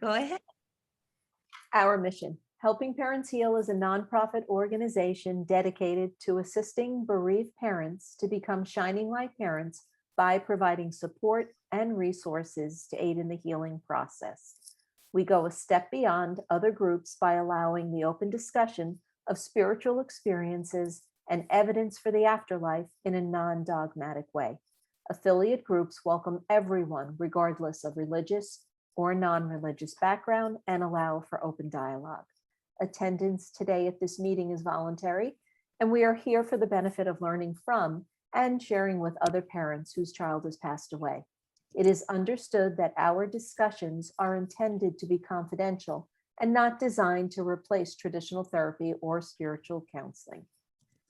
Go ahead. Our mission: Helping Parents Heal is a nonprofit organization dedicated to assisting bereaved parents to become shining light parents by providing support and resources to aid in the healing process. We go a step beyond other groups by allowing the open discussion of spiritual experiences and evidence for the afterlife in a non-dogmatic way. Affiliate groups welcome everyone, regardless of religious or non-religious background, and allow for open dialogue. Attendance today at this meeting is voluntary, and we are here for the benefit of learning from and sharing with other parents whose child has passed away. It is understood that our discussions are intended to be confidential and not designed to replace traditional therapy or spiritual counseling.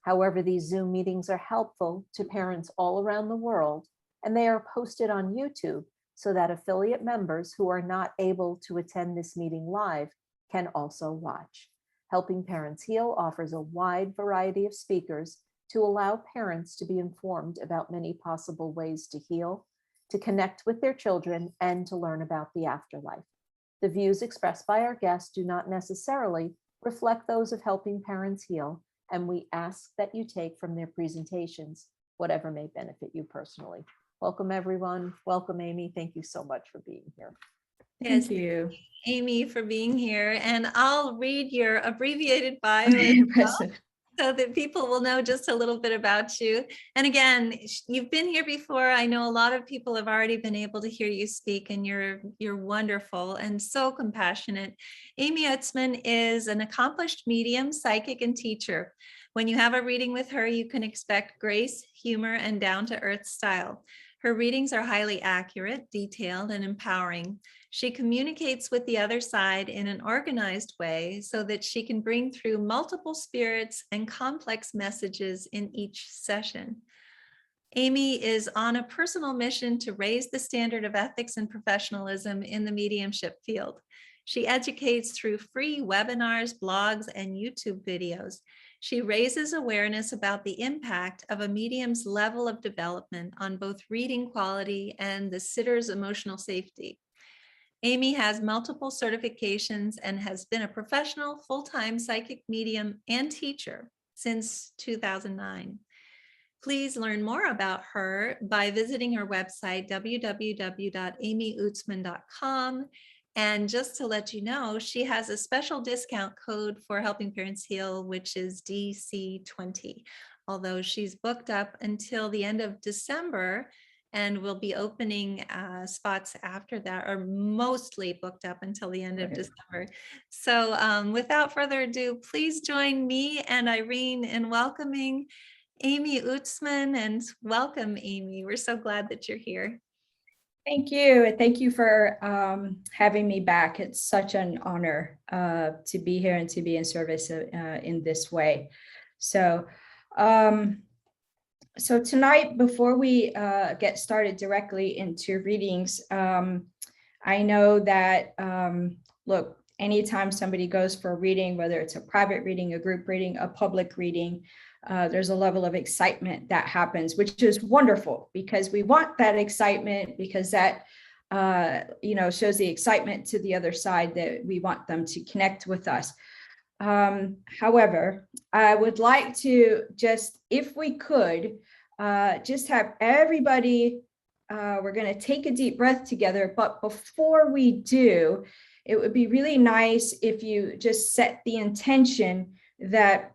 However, these Zoom meetings are helpful to parents all around the world, and they are posted on YouTube so that affiliate members who are not able to attend this meeting live can also watch. Helping Parents Heal offers a wide variety of speakers to allow parents to be informed about many possible ways to heal, to connect with their children, and to learn about the afterlife. The views expressed by our guests do not necessarily reflect those of Helping Parents Heal, and we ask that you take from their presentations whatever may benefit you personally. Welcome, everyone. Welcome, Amy. Thank you so much for being here. Yes, Thank you, Amy, for being here. And I'll read your abbreviated bio as well, so that people will know just a little bit about you. And again, you've been here before. I know a lot of people have already been able to hear you speak, and you're wonderful and so compassionate. Amy Utsman is an accomplished medium, psychic, and teacher. When you have a reading with her, you can expect grace, humor, and down-to-earth style. Her readings are highly accurate, detailed, and empowering. She communicates with the other side in an organized way so that she can bring through multiple spirits and complex messages in each session. Amy is on a personal mission to raise the standard of ethics and professionalism in the mediumship field. She educates through free webinars, blogs, and YouTube videos. She raises awareness about the impact of a medium's level of development on both reading quality and the sitter's emotional safety. Amy has multiple certifications and has been a professional full-time psychic medium and teacher since 2009. Please learn more about her by visiting her website, www.amyutsman.com. And just to let you know, she has a special discount code for Helping Parents Heal, which is DC20. Although she's booked up until the end of December, and we'll be opening spots after that, or mostly booked up until the end of December. So without further ado, please join me and Irene in welcoming Amy Utsman. And welcome, Amy. We're so glad that you're here. Thank you. Thank you for having me back. It's such an honor to be here and to be in service in this way. So tonight, before we get started directly into readings, I know that, look, anytime somebody goes for a reading, whether it's a private reading, a group reading, a public reading, there's a level of excitement that happens, which is wonderful, because we want that excitement, because that shows the excitement to the other side, that we want them to connect with us. However, I would like to just, if we could, just have everybody, we're going to take a deep breath together, but before we do, it would be really nice if you just set the intention that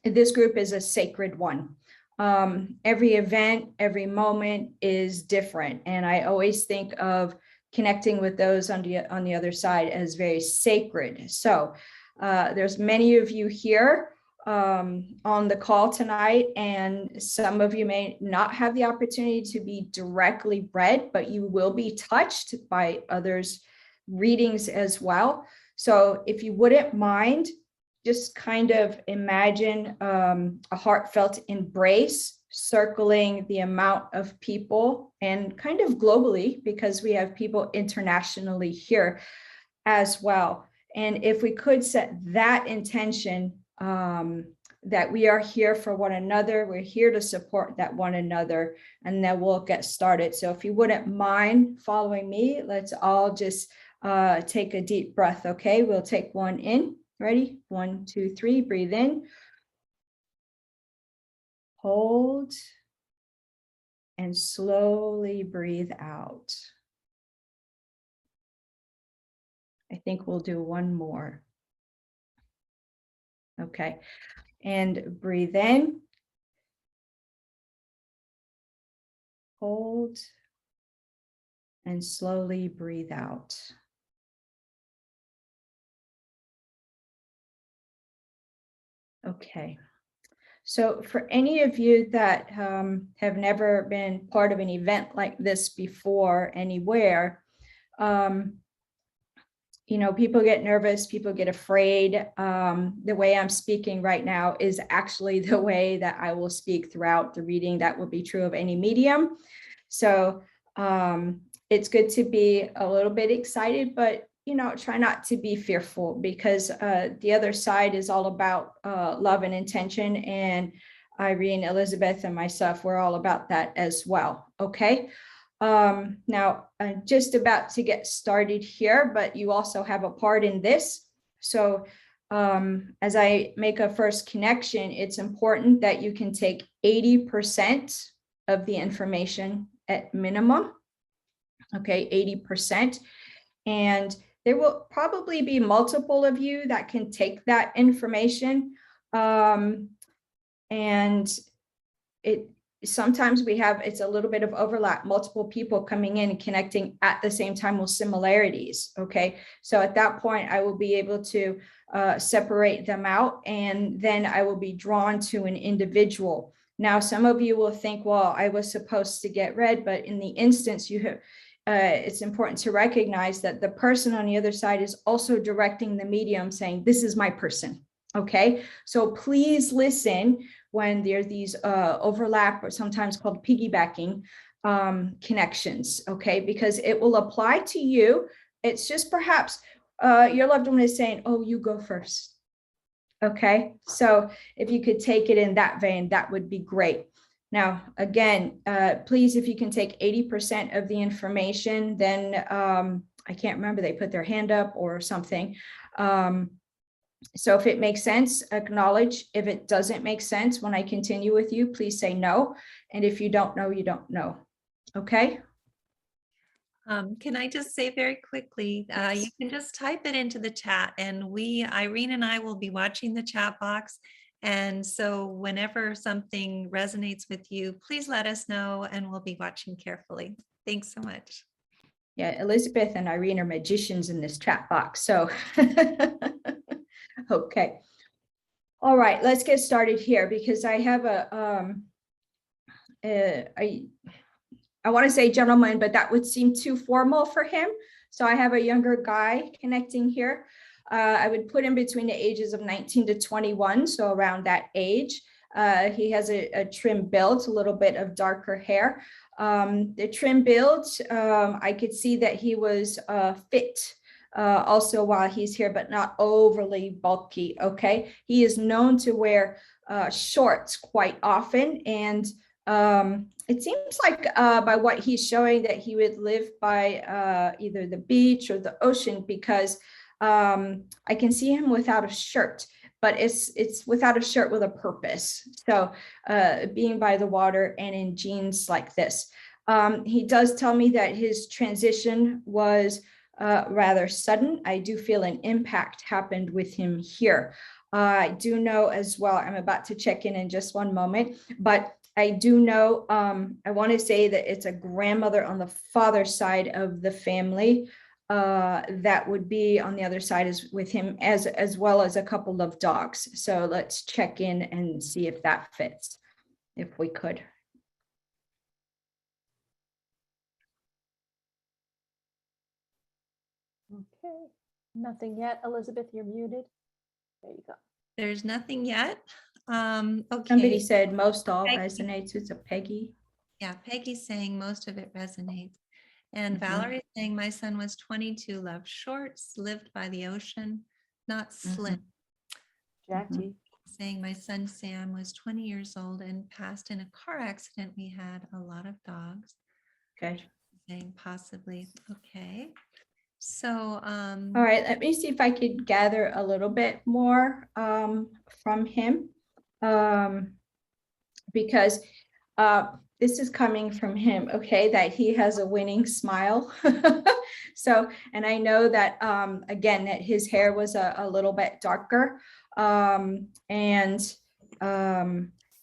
this group is a sacred one. Every event, every moment is different. And I always think of connecting with those on the other side as very sacred. So there's many of you here on the call tonight, and some of you may not have the opportunity to be directly read, but you will be touched by others' readings as well. So if you wouldn't mind, just kind of imagine a heartfelt embrace circling the amount of people, and kind of globally, because we have people internationally here as well. And if we could set that intention, that we are here for one another, we're here to support that one another, and then we'll get started. So if you wouldn't mind following me, let's all just take a deep breath. Okay, we'll take one in. Ready? 1, 2, 3. Breathe in. Hold. And slowly breathe out. I think we'll do one more. Okay, and breathe in. Hold. And slowly breathe out. Okay. So for any of you that have never been part of an event like this before anywhere, you know, people get nervous, people get afraid. The way I'm speaking right now is actually the way that I will speak throughout the reading. That would be true of any medium. So it's good to be a little bit excited, but you know, try not to be fearful, because the other side is all about love and intention. And Irene, Elizabeth, and myself, we're all about that as well. Okay. Now I'm just about to get started here, but you also have a part in this. So as I make a first connection, it's important that you can take 80% of the information at minimum. Okay, 80%. And there will probably be multiple of you that can take that information. And sometimes it's a little bit of overlap, multiple people coming in and connecting at the same time with similarities. Okay, so at that point, I will be able to separate them out, and then I will be drawn to an individual. Now, some of you will think, well, I was supposed to get read, but in the instance you have, it's important to recognize that the person on the other side is also directing the medium, saying, this is my person. Okay, so please listen when there's these overlap, or sometimes called piggybacking connections. Okay, because it will apply to you. It's just perhaps your loved one is saying, oh, you go first. Okay, so if you could take it in that vein, that would be great. Now, again, please, if you can take 80% of the information, then I can't remember, they put their hand up or something. So if it makes sense, acknowledge. If it doesn't make sense, when I continue with you, please say no. And if you don't know, you don't know. Okay. Can I just say very quickly, you can just type it into the chat, and Irene and I will be watching the chat box. And so whenever something resonates with you, please let us know, and we'll be watching carefully. Thanks so much. Yeah, Elizabeth and Irene are magicians in this chat box. So, okay. All right, let's get started here, because I have I want to say gentleman, but that would seem too formal for him. So I have a younger guy connecting here. I would put him between the ages of 19 to 21, so around that age. He has a trim build, a little bit of darker hair. The trim build, I could see that he was fit also while he's here, but not overly bulky. Okay, he is known to wear shorts quite often, and it seems like by what he's showing that he would live by either the beach or the ocean, because I can see him without a shirt, but it's without a shirt with a purpose. So being by the water and in jeans like this. He does tell me that his transition was rather sudden. I do feel an impact happened with him here. I do know as well, I'm about to check in just one moment, but I do know, I want to say that it's a grandmother on the father's side of the family that would be on the other side as with him, as well as a couple of dogs. So let's check in and see if that fits, if we could. Okay, nothing yet. Elizabeth, you're muted. There you go. There's nothing yet. Okay. Somebody said most all resonates. It's a Peggy. Yeah, Peggy's saying most of it resonates. And Valerie's saying my son was 22, loved shorts, lived by the ocean, not slim. Jackie. Saying my son Sam was 20 years old and passed in a car accident. We had a lot of dogs. Okay. Saying possibly. Okay. So, All right, let me see if I could gather a little bit more from him. Because this is coming from him, okay, that he has a winning smile. So, and I know that, again, that his hair was a little bit darker.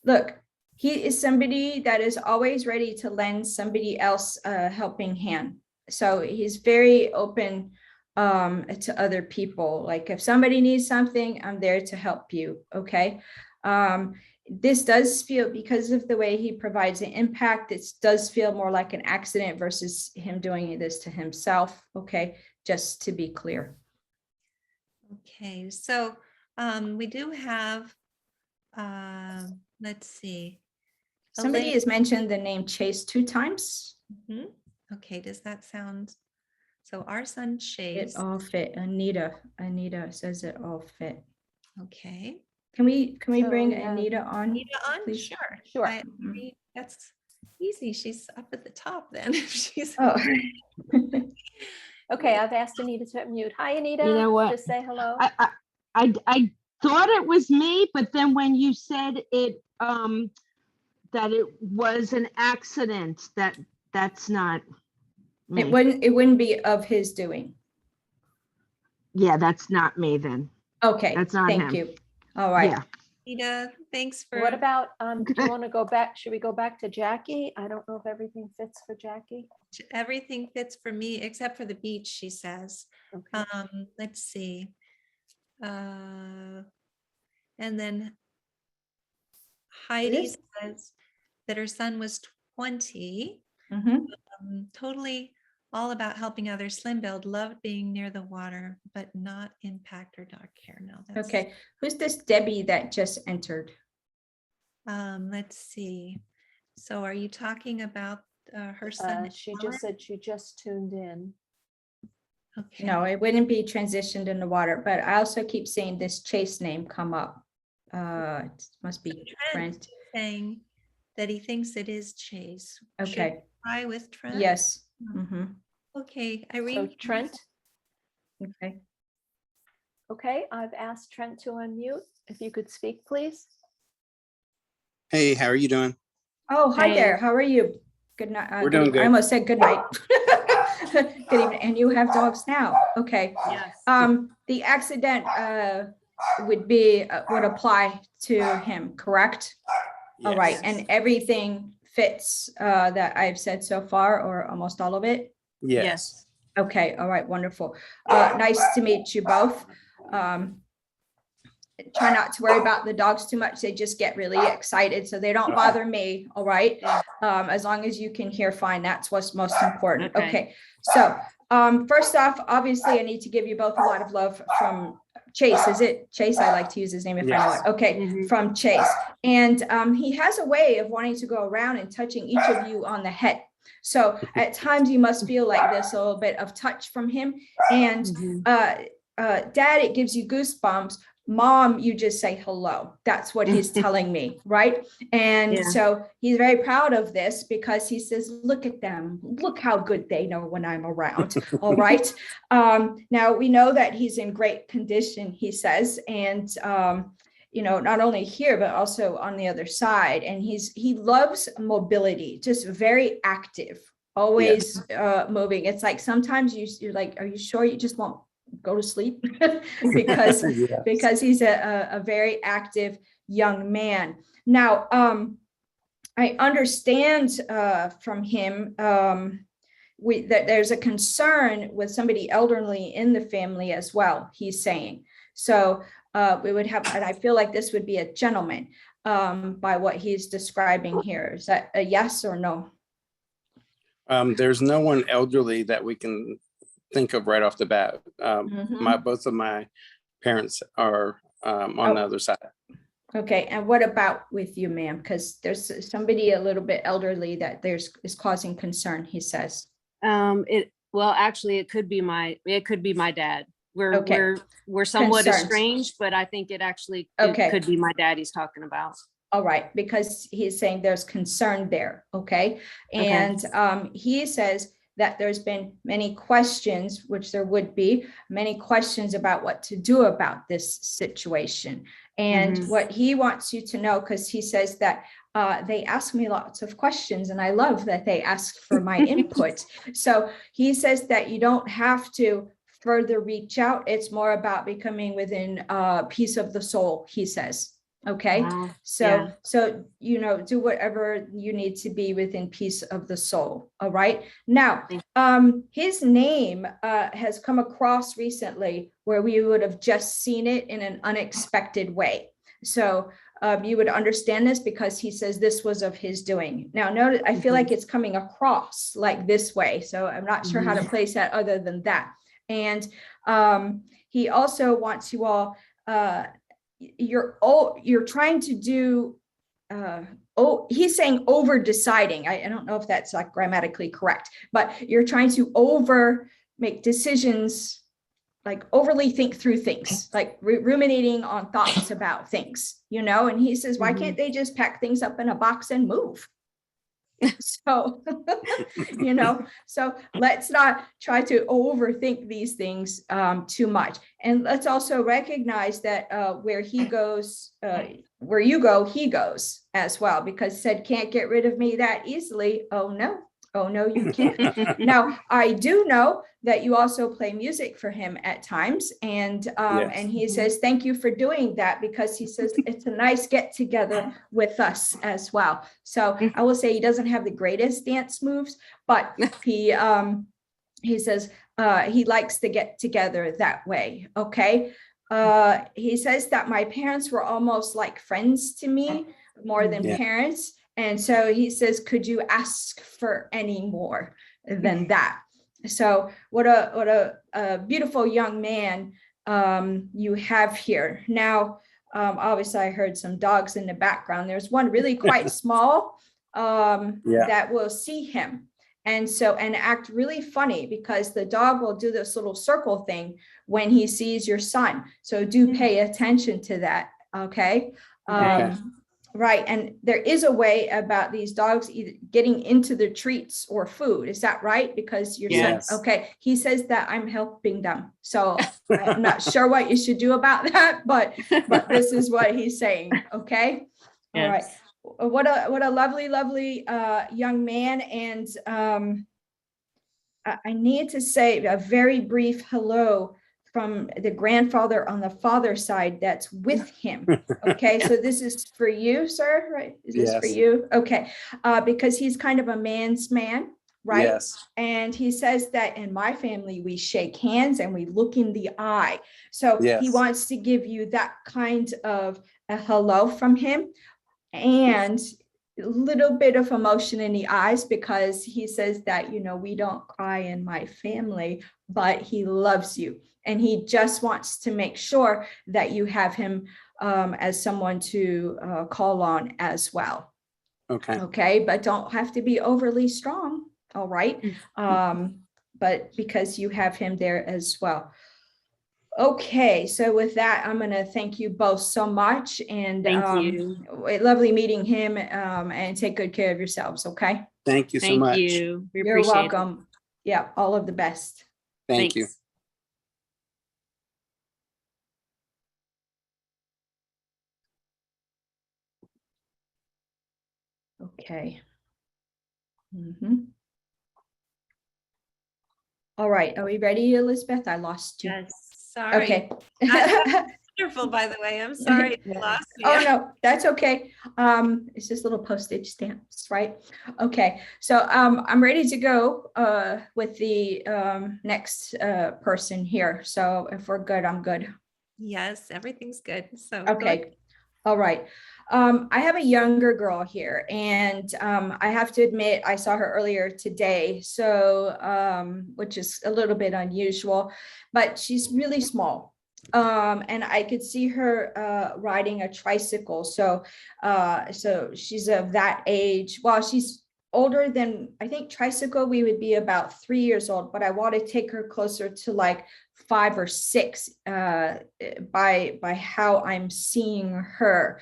Look, he is somebody that is always ready to lend somebody else a helping hand. So he's very open to other people. Like if somebody needs something, I'm there to help you, okay? This does feel, because of the way he provides the impact, it does feel more like an accident versus him doing this to himself. Okay, just to be clear. okay, so we do have, let's see. Somebody Elaine- has mentioned the name Chase 2 times. Mhm. Okay, does that sound, so our son It Chase, all fit. Anita says it all fit. okay. Can we So bring we have Anita on? Anita on, please? sure. Sure. That's easy, she's up at the top then. She's Oh. Okay, I've asked Anita to mute. Hi, Anita. You know what? Just say hello. I thought it was me, but then when you said it, that it was an accident, that's not me. It wouldn't be of his doing. Yeah, that's not me then. Okay, That's not thank him. you. All right. Yeah. Anita, thanks for. What about, do you want to go back? Should we go back to Jackie? I don't know if everything fits for Jackie. Everything fits for me except for the beach, she says. Okay. Let's see. And then Heidi This- says that her son was 20, Mhm. totally all about helping others, slim build, loved being near the water, but not impact or dark hair. No, that's Okay, who's this Debbie that just entered? let's see. So are you talking about her son? She Alan? just said she just tuned in. Okay. No, it wouldn't be transitioned in the water, but I also keep seeing this Chase name come up. It must be Trent Trent. saying that he thinks it is Chase. Should Okay, we try with Trent? yes. Mhm. Okay, So Irene. Trent, Okay. okay, I've asked Trent to unmute. If you could speak, please. Hey, how are you doing? Oh, hi Hey. there. How are you? Good night. We're doing I good. almost said good night. Good evening. And you have dogs now. Okay. Yes. The accident would apply to him, correct? All right. Yes. And everything fits that I've said so far, or almost all of it? Yes. Okay. All right. Wonderful. Nice to meet you both. Try not to worry about the dogs too much. They just get really excited, so they don't bother me. All right. As long as you can hear fine, that's what's most important. Okay. Okay. So first off, obviously I need to give you both a lot of love from Chase. Is it Chase? I like to use his name if I know Yes. it. Okay. Mhm. From Chase. And he has a way of wanting to go around and touching each of you on the head. So at times you must feel like this a little bit of touch from him. And Mhm. Dad, it gives you goosebumps. Mom, you just say hello. That's what he's telling me, right? And Yeah. so he's very proud of this because he says, look at them. Look how good they know when I'm around. All right. Now we know that he's in great condition, he says, and not only here, but also on the other side. And he loves mobility, just very active, always moving. It's like sometimes you're like, are you sure you just won't go to sleep? because Yes. he's a very active young man. Now, I understand from him that there's a concern with somebody elderly in the family as well, he's saying. So we would have, and I feel like this would be a gentleman by what he's describing here. Is that a yes or no? There's no one elderly that we can think of right off the bat. Mhm. Both of my parents are on the other side. Okay, and what about with you, ma'am? Because there's somebody a little bit elderly that is causing concern, he says. Actually it could be my dad. Okay. We're somewhat Concerns. estranged, but I think it Okay. could be my dad he's talking about. All right, because he's saying there's concern there, okay? And he says that there's been many questions, which there would be many questions about what to do about this situation. And what he wants you to know, because he says that they ask me lots of questions, and I love that they ask for my input. So he says that you don't have to further reach out. It's more about becoming within peace of the soul, he says. Okay. Wow. So, Yeah. so, you know, do whatever you need to be within peace of the soul. All right. Now, his name has come across recently where we would have just seen it in an unexpected way. So you would understand this because he says this was of his doing. Now, notice, I feel like it's coming across like this way. So I'm not sure how to place that other than that. And he also wants you all, you're trying to do, he's saying over deciding. I don't know if that's like grammatically correct, but you're trying to make decisions, like overly think through things, like ruminating on thoughts about things, you know? And he says, why can't they just pack things up in a box and move? So, you know, so let's not try to overthink these things too much. And let's also recognize that where he goes, where you go, he goes as well, because said can't get rid of me that easily. Oh, no, you can't. Now, I do know that you also play music for him at times. And and he says, thank you for doing that, because he says it's a nice get together with us as well. So I will say he doesn't have the greatest dance moves, but he says he likes to get together that way. Okay. He says that my parents were almost like friends to me more than parents. And so he says, could you ask for any more than that? So what a beautiful young man you have here. Now, obviously I heard some dogs in the background. There's one really quite small that will see him. And act really funny, because the dog will do this little circle thing when he sees your son. So do pay attention to that. Okay. Right. And there is a way about these dogs either getting into the treats or food. Is that right? Because your son, okay. He says that I'm helping them. So I'm not sure what you should do about that, but this is what he's saying. Okay. All right. What a lovely, lovely young man. And I need to say a very brief hello from the grandfather on the father's side that's with him. Okay, so this is for you, sir, right? Is this for you? Okay, because he's kind of a man's man, right? Yes. And he says that in my family, we shake hands and we look in the eye. So he wants to give you that kind of a hello from him, and a little bit of emotion in the eyes, because he says that, you know, we don't cry in my family, but he loves you. And he just wants to make sure that you have him as someone to call on as well. Okay. Okay. But don't have to be overly strong. All right. But because you have him there as well. Okay. So with that, I'm going to thank you both so much. And Thank you. Lovely meeting him, and take good care of yourselves. Okay. Thank you so much. Thank you. We You're appreciate welcome. Yeah. All of the best. Thank you. Thanks. Okay. All right. Are we ready, Elizabeth? I lost you. Yes, sorry. Okay. Wonderful, by the way. I'm sorry you lost me. Oh, no, that's okay. It's just little postage stamps, right? Okay. So I'm ready to go with the next person here. So if we're good, I'm good. Yes, everything's good. So okay. All right. I have a younger girl here, and I have to admit, I saw her earlier today, so which is a little bit unusual, but she's really small. And I could see her riding a tricycle. So she's of that age. Well, she's older than, I think tricycle, we would be about 3 years old, but I want to take her closer to like 5 or 6 by how I'm seeing her.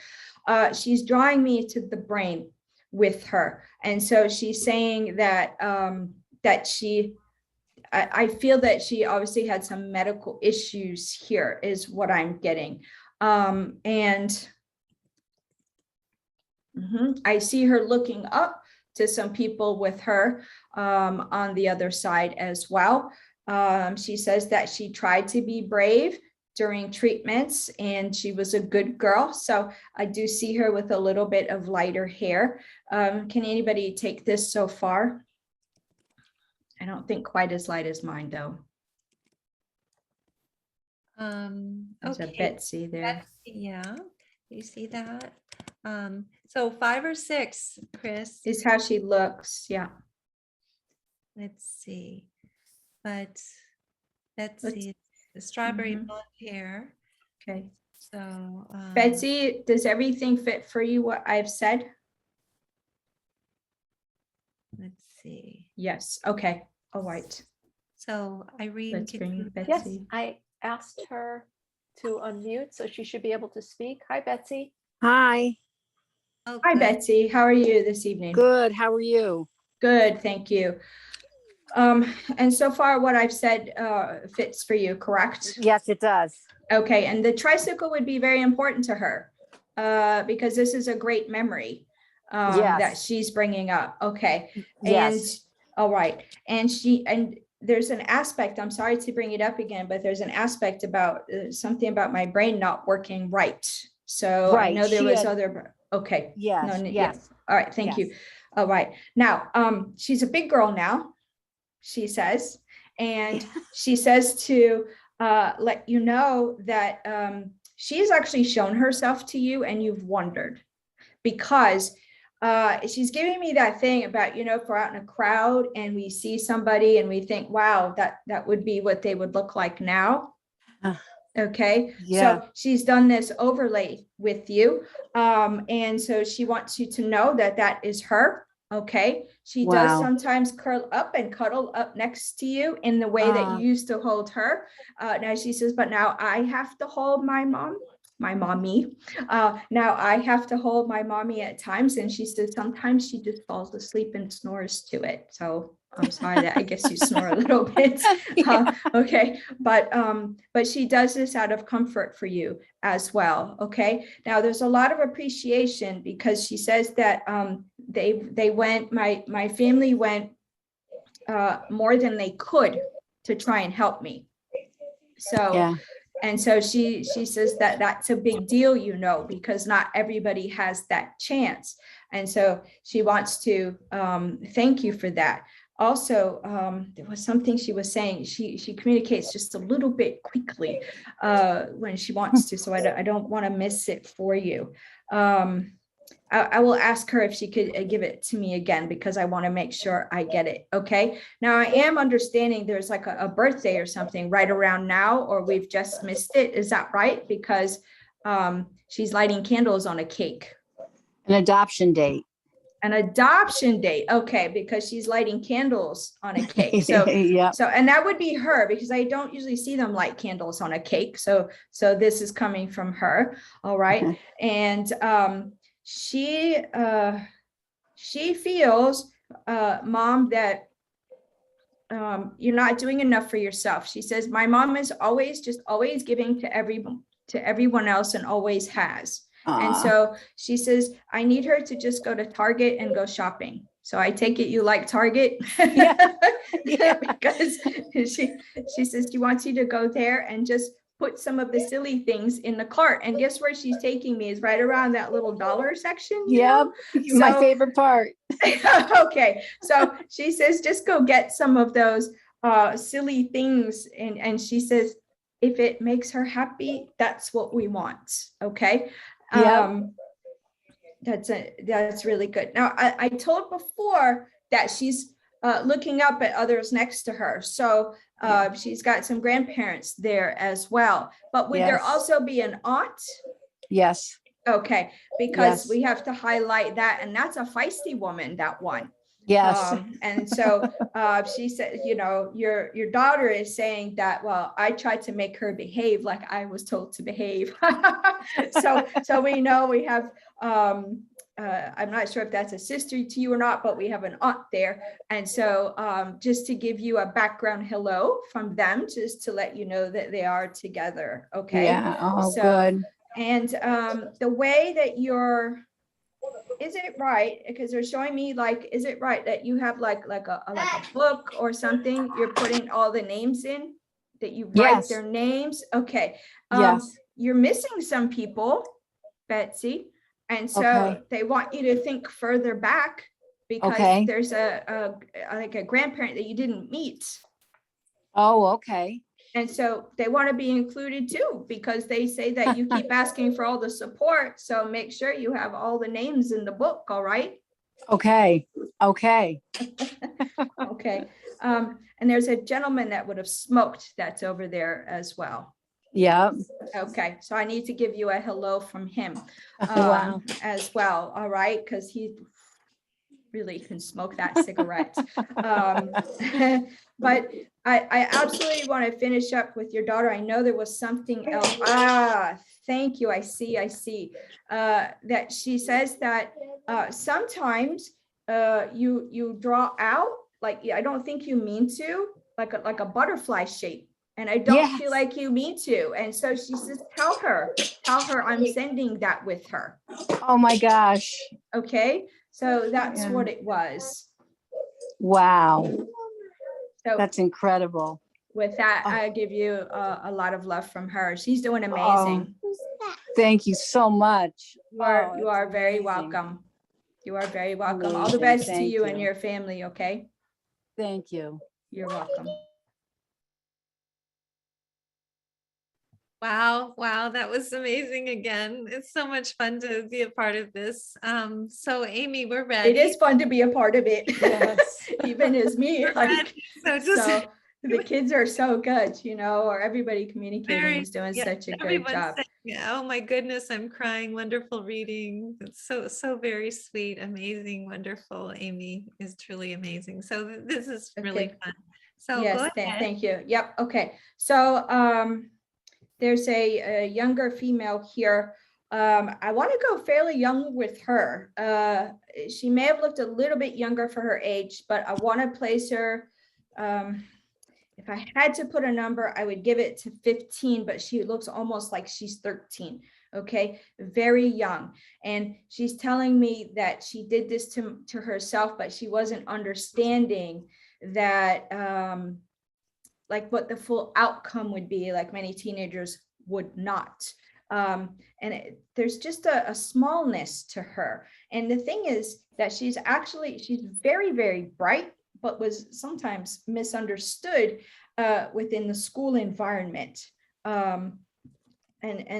She's drawing me to the brain with her. And so she's saying that that I feel that she obviously had some medical issues here is what I'm getting. And I see her looking up to some people with her on the other side as well. She says that she tried to be brave during treatments and she was a good girl. So I do see her with a little bit of lighter hair. Can anybody take this so far? I don't think quite as light as mine though. There's a Okay. Betsy there. Yeah, you see that? So 5 or 6, Chris. This is how she looks. Yeah. Let's see. But let's see. The strawberry blonde hair. Okay. So Betsy, does everything fit for you what I've said? let's see. Yes. Okay. All right. So Irene, Let's could bring you- Betsy. Yes, I asked her to unmute, so she should be able to speak. Hi, Betsy. Hi, oh, Hi, good. Betsy. How are you this evening? good. How are you? Good. Thank you. And so far what I've said fits for you, correct? Yes, it does. Okay. And the tricycle would be very important to her because this is a great memory that Yes. she's bringing up. Okay. Yes. And all right. And there's an aspect, I'm sorry to bring it up again, but there's an aspect about something about my brain not working right. So I Right, know there she was had- other, okay. Yes, No, yes. All right. Thank you. Yes. All right. Now, she's a big girl now, she says, and she says to let you know that she's actually shown herself to you and you've wondered because she's giving me that thing about, you know, if we're out in a crowd and we see somebody and we think, wow, that would be what they would look like now. Okay. Yeah. So she's done this overlay with you. And so she wants you to know that that is her. Okay. She does Wow. sometimes curl up and cuddle up next to you in the way that you used to hold her. Now she says, but now I have to hold my mommy. Now I have to hold my mommy at times. And she says, sometimes she just falls asleep and snores to it. So I'm sorry that I guess you snore a little bit. Okay. But she does this out of comfort for you as well. Okay. Now there's a lot of appreciation because she says that they went, my family went more than they could to try and help me. So Yeah. and so she says that that's a big deal, you know, because not everybody has that chance. And so she wants to thank you for that. Also, there was something she was saying. She communicates just a little bit quickly when she wants to. So I don't want to miss it for you. I will ask her if she could give it to me again, because I want to make sure I get it. Okay. Now I am understanding there's like a birthday or something right around now, or we've just missed it. Is that right? Because she's lighting candles on a cake. An adoption date. An adoption date. Okay. Because she's lighting candles on a cake. So, Yeah. so, and that would be her because I don't usually see them light candles on a cake. So this is coming from her. All right. And, she feels, Mom, that you're not doing enough for yourself. She says, my mom is always giving to everyone else and always has. And so she says, I need her to just go to Target and go shopping. So I take it you like Target? Yeah. Yeah. Because she says she wants you to go there and just put some of the silly things in the cart. And guess where she's taking me is right around that little dollar section. Yep. My favorite part. Okay. So she says, just go get some of those silly things. And she says, if it makes her happy, that's what we want. Okay. Yep. That's really good. Now I told before that she's looking up at others next to her. So she's got some grandparents there as well. But would there Yes. also be an aunt? Yes. Okay, because Yes. we have to highlight that. And that's a feisty woman, that one. Yes. And so she said, you know, your daughter is saying that, well, I tried to make her behave like I was told to behave. So we know we have, I'm not sure if that's a sister to you or not, but we have an aunt there. And so just to give you a background hello from them, just to let you know that they are together. Okay. Yeah. Oh, So, good. and the way that you're, is it right? Because they're showing me like, is it right that you have like a book or something? You're putting all the names in, that you write Yes. their names? Okay. Yes. You're missing some people, Betsy. And so Okay. they want you to think further back, because Okay. there's a like a grandparent that you didn't meet. Oh, okay. And so they want to be included too, because they say that you keep asking for all the support. So make sure you have all the names in the book. All right. Okay. Okay. Okay. And there's a gentleman that would have smoked that's over there as well. Yeah. Okay. So I need to give you a hello from him Wow. as well. All right. Because he really can smoke that cigarette. But I absolutely want to finish up with your daughter. I know there was something else. Thank you. I see. That she says that sometimes you draw out, like, I don't think you mean to, like a butterfly shape. And I don't Yes. feel like you mean to. And so she says, tell her I'm sending that with her. Oh my gosh. Okay. So that's Yeah. what it was. Wow. So That's incredible. with that, Oh. I give you a lot of love from her. She's doing amazing. Thank you so much. You are That's very amazing. welcome. You are very welcome. All the Amazing. best to Thank you and you. your family. Okay. Thank you. You're welcome. Wow, wow, that was amazing again. It's so much fun to be a part of this. So Amy, we're ready. It is fun to be a part of it. Yes. Even as me. We're Like, ready. So just so the kids are so good, you know, or everybody communicating is doing yeah, such a good everyone's job. saying, oh my goodness, I'm crying. Wonderful reading. It's so very sweet, amazing, wonderful. Amy is truly amazing. So this is really Okay. fun. So Yes, go ahead. thank you. Yep. Okay. So there's a younger female here. I want to go fairly young with her. She may have looked a little bit younger for her age, but I want to place her. If I had to put a number, I would give it to 15, but she looks almost like she's 13. Okay, very young. And she's telling me that she did this to herself, but she wasn't understanding that like what the full outcome would be, like many teenagers would not. And there's just a smallness to her. And the thing is that she's very, very bright, but was sometimes misunderstood within the school environment. And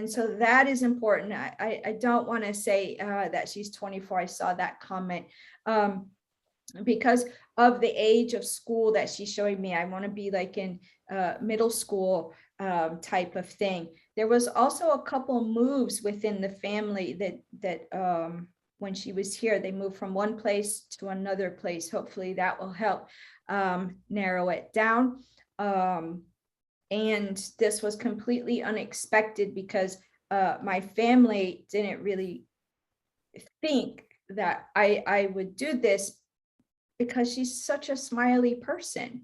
so that is important. I don't want to say that she's 24. I saw that comment. Because of the age of school that she's showing me, I want to be like in middle school type of thing. There was also a couple moves within the family that when she was here, they moved from one place to another place. Hopefully that will help narrow it down. And this was completely unexpected because my family didn't really think that I would do this, because she's such a smiley person.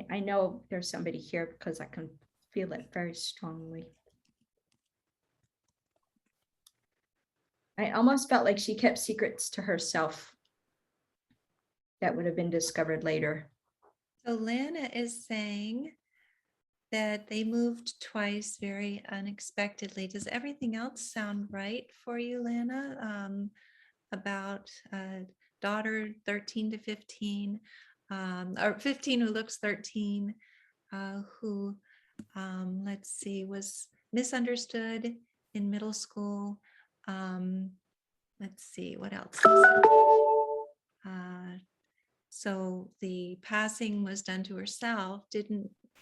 I know there's somebody here because I can feel it very strongly. I almost felt like she kept secrets to herself that would have been discovered later. So Lana is saying that they moved twice very unexpectedly. Does everything else sound right for you, Lana? About daughter 13 to 15, or 15 who looks 13, who, let's see, was misunderstood in middle school. Let's see, what else? So the passing was done to herself.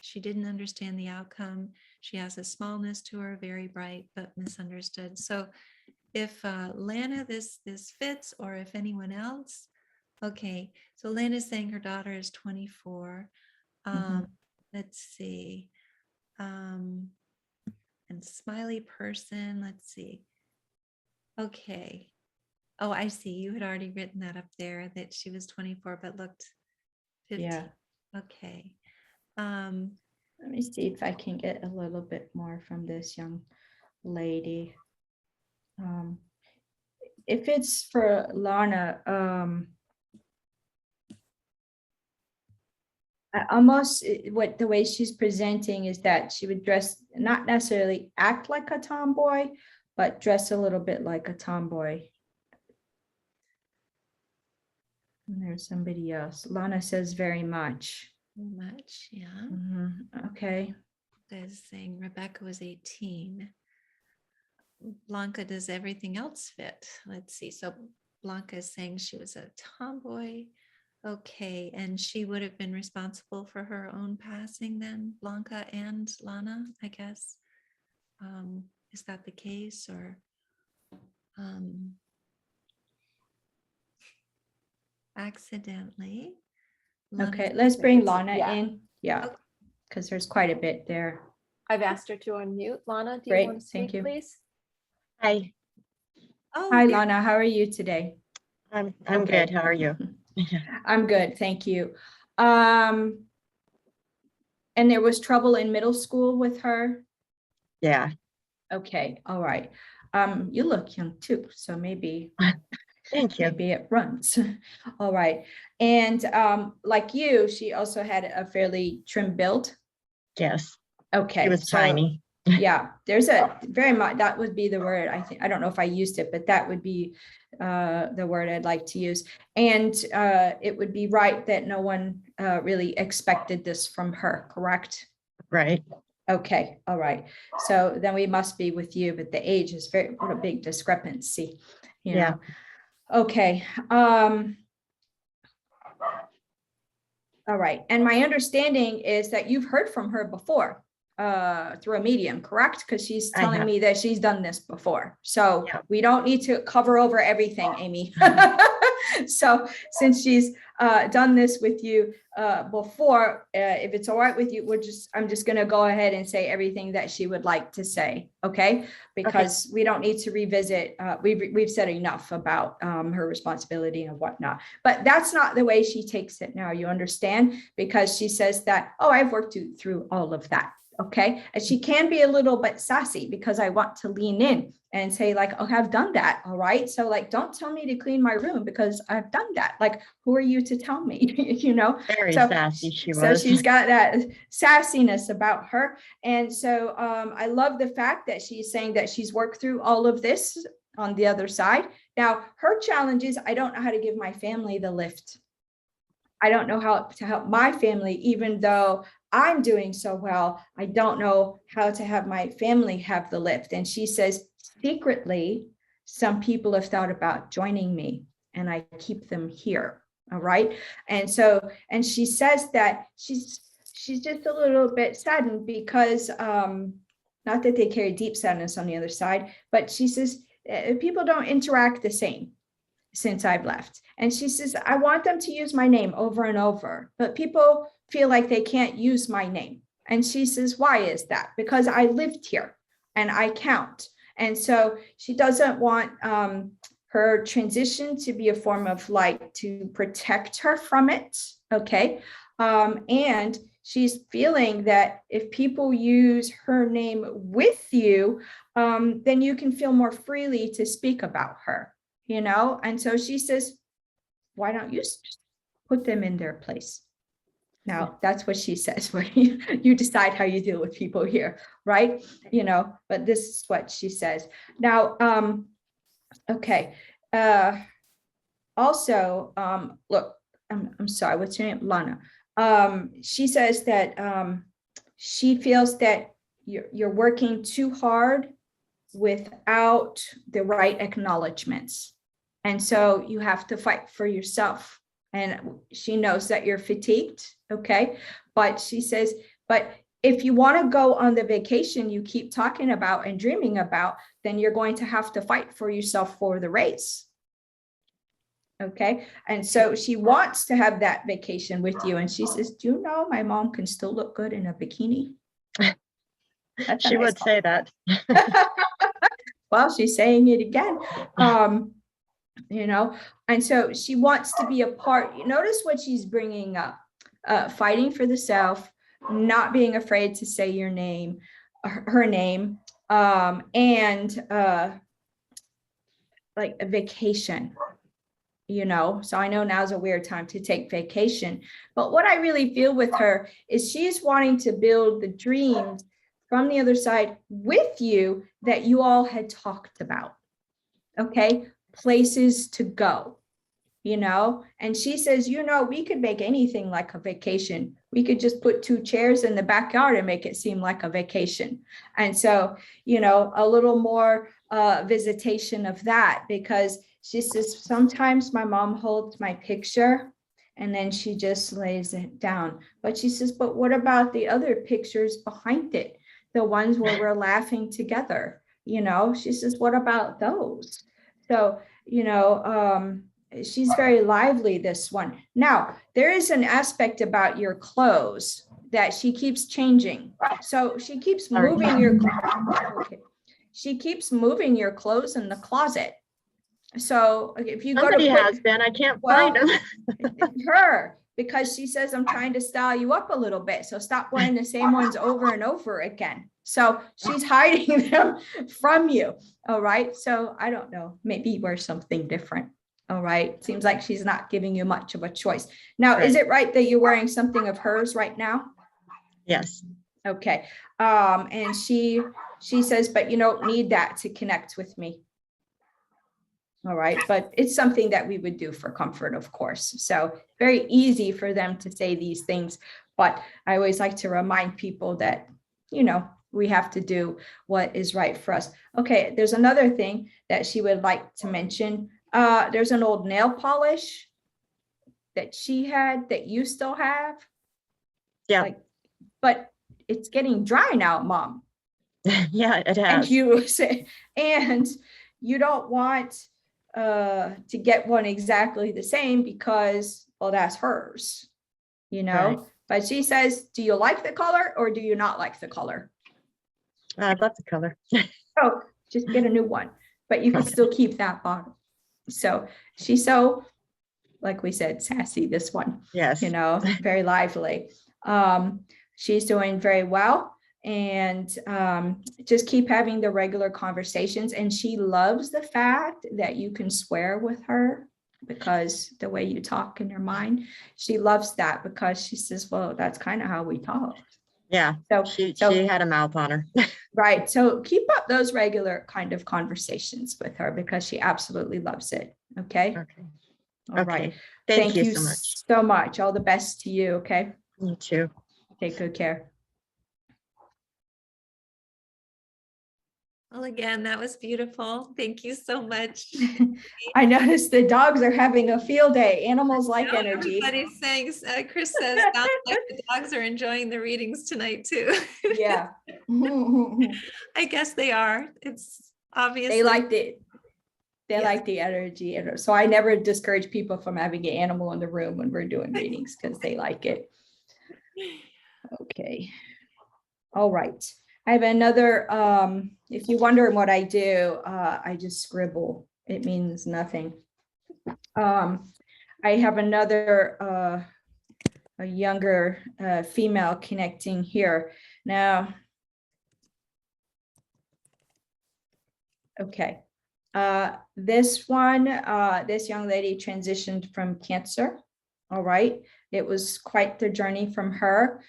She didn't understand the outcome. She has a smallness to her, very bright, but misunderstood. So if Lana, this fits, or if anyone else. Okay, so Lana's saying her daughter is 24. Let's see. And smiley person, let's see. Okay. Oh, I see. You had already written that up there, that she was 24 but looked 15. Yeah. Okay. Let me see if I can get a little bit more from this young lady. If it's for Lana, almost what the way she's presenting is that she would dress, not necessarily act like a tomboy, but dress a little bit like a tomboy. And there's somebody else. Lana says very much. Much, yeah. Okay. Is saying Rebecca was 18. Blanca, does everything else fit? Let's see. So Blanca is saying she was a tomboy. Okay, and she would have been responsible for her own passing then, Blanca and Lana, I guess. Is that the case, or accidentally? Okay, let's bring it's- Lana yeah. in. Yeah, Okay. because there's quite a bit there. I've asked her to unmute. Lana, do you Great, want to thank speak, you. please? Hi, Oh, Hi, there- Lana, how are you today? I'm Okay. good. How are you? I'm good, thank you. And there was trouble in middle school with her? Yeah, Okay, all right. You look young too, so maybe thank you. maybe it runs. All right. And like you, she also had a fairly trim build. Yes, Okay. it was so, tiny. Yeah, there's a very much, that would be the word. I think, I don't know if I used it, but that would be the word I'd like to use. And it would be right that no one really expected this from her, correct? Right. Okay, all right. So then we must be with you, but the age is very, what a big discrepancy, you Yeah. know? Okay. All right. And my understanding is that you've heard from her before through a medium, correct? Because she's I telling have. me that she's done this before. So Yeah. we don't need to cover over everything, Amy. So since she's done this with you before, if it's all right with you, I'm just going to go ahead and say everything that she would like to say. Okay. Because we don't need to revisit. We've said enough about her responsibility and whatnot, but that's not the way she takes it now. You understand? Because she says that, oh, I've worked through all of that. Okay. And she can be a little bit sassy because I want to lean in and say like, oh, I've done that. All right. So like, don't tell me to clean my room because I've done that. Like, who are you to tell me, you know? Very So- sassy she So was. she's got that sassiness about her. And so I love the fact that she's saying that she's worked through all of this on the other side. Now, her challenge is, I don't know how to give my family the lift. I don't know how to help my family, even though I'm doing so well. I don't know how to have my family have the lift. And she says, secretly, some people have thought about joining me and I keep them here. All right. And so, and she says that she's just a little bit saddened because, not that they carry deep sadness on the other side, but she says, people don't interact the same since I've left. And she says, I want them to use my name over and over, but people feel like they can't use my name. And she says, why is that? Because I lived here and I count. And so she doesn't want her transition to be a form of like to protect her from it. Okay. And she's feeling that if people use her name with you, then you can feel more freely to speak about her. You know, and so she says, why don't you just put them in their place? Now, that's what she says, where you decide how you deal with people here, right? You know, but this is what she says. Now, okay. Also, look, I'm sorry, what's your name? Lana. She says that she feels that you're working too hard without the right acknowledgements. And so you have to fight for yourself. And she knows that you're fatigued. Okay. But she says, but if you want to go on the vacation you keep talking about and dreaming about, then you're going to have to fight for yourself for the race. Okay. And so she wants to have that vacation with you. And she says, do you know my mom can still look good in a bikini? That's a She nice would say that. Well, she's saying it again. You know, and so she wants to be a part. You notice what she's bringing up, fighting for the self, not being afraid to say your name, her name, and like a vacation. You know, so I know now's a weird time to take vacation, but what I really feel with her is she's wanting to build the dreams from the other side with you that you all had talked about. Okay, places to go, you know, and she says, you know, we could make anything like a vacation. We could just put 2 chairs in the backyard and make it seem like a vacation. And so, you know, a little more visitation of that, because she says, sometimes my mom holds my picture and then she just lays it down. But she says, but what about the other pictures behind it? The ones where we're laughing together, you know? She says, what about those? So, you know, she's very lively, this one. Now, there is an aspect about your clothes that she keeps changing. So she keeps moving your, okay. She keeps moving your clothes in the closet. So if you Somebody go to has been, I can't well, find them. her, because she says, I'm trying to style you up a little bit. So stop wearing the same ones over and over again. So she's hiding them from you. All right. So I don't know, maybe wear something different. All right. Seems like she's not giving you much of a choice. Now, is it right that you're wearing something of hers right now? Yes. Okay. And she says, but you don't need that to connect with me. All right, but it's something that we would do for comfort, of course. So very easy for them to say these things, but I always like to remind people that, you know, we have to do what is right for us. Okay, there's another thing that she would like to mention. There's an old nail polish that she had that you still have. Yeah. Like, but it's getting dry now, Mom. Yeah, it And has. you say, and you don't want to get one exactly the same because, well, that's hers, you know. Right. But she says, do you like the color or do you not like the color? I love the color. Oh, just get a new one, but you can still keep that bottle. So she's so, like we said, sassy, this one. Yes. You know, very lively. She's doing very well. And just keep having the regular conversations. And she loves the fact that you can swear with her, because the way you talk in your mind, she loves that, because she says, well, that's kind of how we talk. Yeah. So She had a mouth on her. right. So keep up those regular kind of conversations with her, because she absolutely loves it. Okay. Okay. All right. Okay. Thank you so much. So much. All the best to you. Okay. You too. Take good care. Well, again, that was beautiful. Thank you so much. I noticed the dogs are having a field day. Animals like energy. Everybody's saying, Chris says, sounds like the dogs are enjoying the readings tonight too. Yeah. I guess they are. It's obvious. They liked it. They like the energy. And so I never discourage people from having an animal in the room when we're doing readings, because they like it. Okay. All right. I have another, if you're wondering what I do, I just scribble. It means nothing. I have another, a younger female connecting here. Now, okay. This one, this young lady transitioned from cancer. All right. It was quite the journey from her.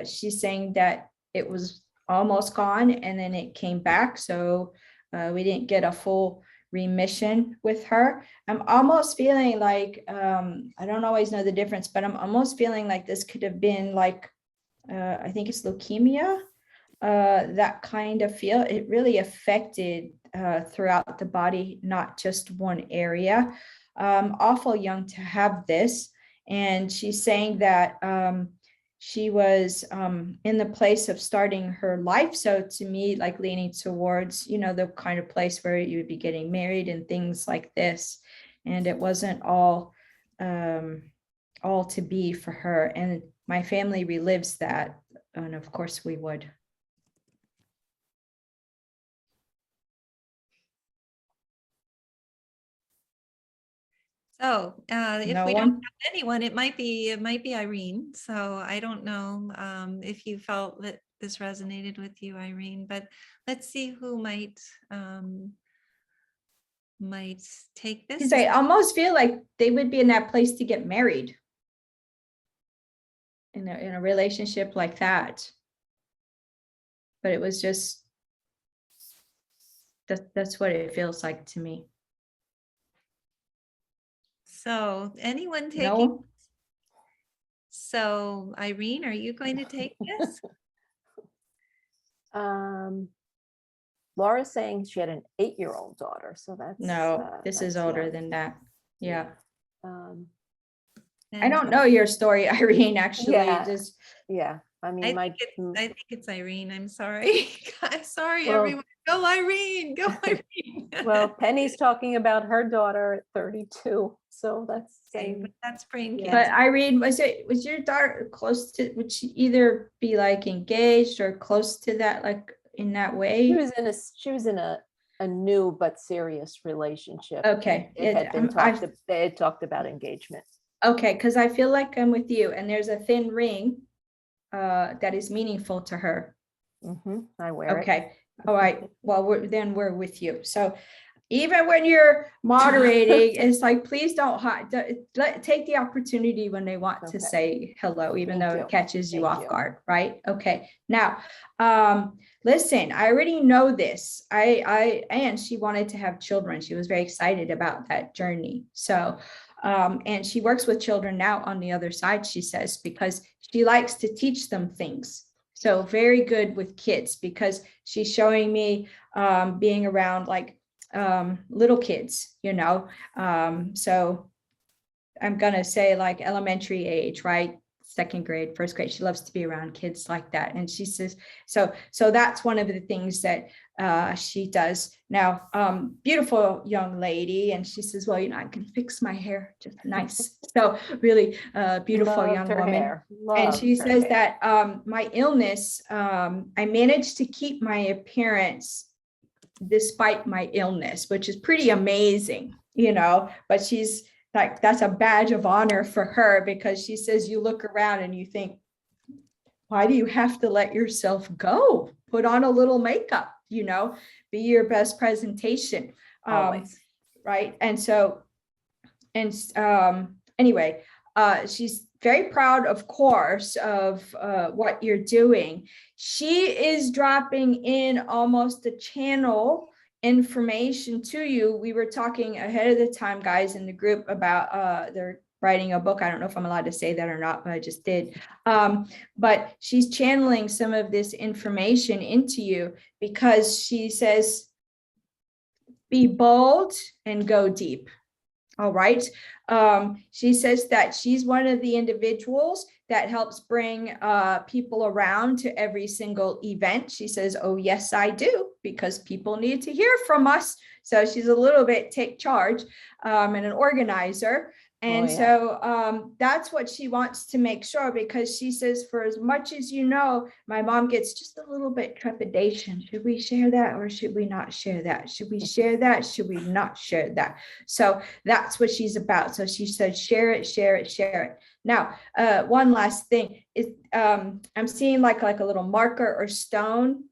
She's saying that it was almost gone and then it came back. So we didn't get a full remission with her. I'm almost feeling like, I don't always know the difference, but I'm almost feeling like this could have been like, I think it's leukemia, that kind of feel. It really affected throughout the body, not just one area. Awful young to have this. And she's saying that she was in the place of starting her life. So to me, like leaning towards, the kind of place where you would be getting married and things like this. And it wasn't all to be for her. And my family relives that. And of course we would. So if No we one? don't have anyone, it might be Irene. So I don't know if you felt that this resonated with you, Irene, but let's see who might take this. Because I almost feel like they would be in that place to get married in a relationship like that. But it was just that's what it feels like to me. So anyone taking? No? So Irene, are you going to take this? Laura's saying she had an 8-year-old daughter, so that's No, this is that's older young. than that. Yeah. Um, I don't know your story, Irene, actually. Yeah. Just yeah, I mean, I think it's Irene. I'm sorry. I'm sorry, Well- everyone. Go Irene. Go Irene. well, Penny's talking about her daughter at 32, so that's Okay, saying, but that's brain Yeah. but cancer. Irene, was your daughter close to, would she either be like engaged or close to that, like in that she way? was in a new but serious relationship. and Okay, it had been they had talked about engagement. Okay, because I feel like I'm with you, and there's a thin ring that is meaningful to her. I wear it. Okay, all right. Well, we're with you. So even when you're moderating, it's like, please don't take the opportunity when they want to Okay. say hello, even Thank though you. it catches you Thank off you. guard, right? Okay. Now, listen, I already know this. And she wanted to have children. She was very excited about that journey. So, and she works with children now on the other side, she says, because she likes to teach them things. So very good with kids, because she's showing me being around like little kids, so I'm gonna say like elementary age, right? 2nd grade, 1st grade. She loves to be around kids like that. And she says, so that's one of the things that she does now. Beautiful young lady. And she says, well, I can fix my hair just nice. So really beautiful Loved young her woman. hair. And Loved she her says hair. that my illness, I managed to keep my appearance despite my illness, which is pretty amazing, but she's like, that's a badge of honor for her, because she says, you look around and you think, why do you have to let yourself go? Put on a little makeup, be your best presentation. Always. Right. And so, anyway, she's very proud, of course, of what you're doing. She is dropping in almost a channel information to you. We were talking ahead of the time, guys, in the group about they're writing a book. I don't know if I'm allowed to say that or not, but I just did. But she's channeling some of this information into you, because she says, be bold and go deep. All right. She says that she's one of the individuals that helps bring people around to every single event. She says, oh, yes, I do, because people need to hear from us. So she's a little bit take charge and an organizer. And so that's what she wants to make sure, because she says, for as much as my mom gets just a little bit trepidation. Should we share that or should we not share that? Should we share that? Should we not share that? So that's what she's about. So she said, share it, share it, share it. Now, one last thing is I'm seeing like a little marker or stone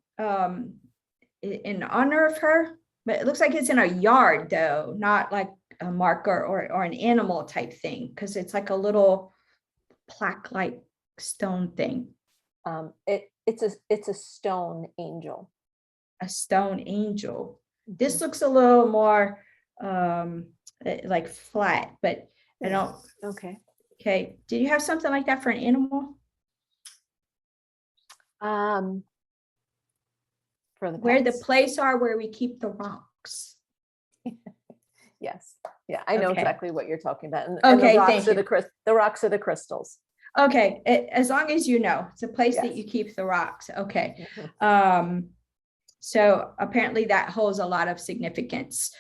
in honor of her, but it looks like it's in a yard though, not like a marker or an animal type thing, because it's like a little plaque like stone thing. It's a stone angel. A stone angel. This looks a little more like flat, but I don't. Okay. Okay. Did you have something like that for an animal? For the where the pets. place are where we keep the rocks. Yes. Yeah, I know Okay. exactly what you're talking about. And Okay, the rocks thank are you. the rocks are the crystals. Okay, as long as you know, it's a place that Yes. you keep the rocks. Okay. Mhm. So apparently that holds a lot of significance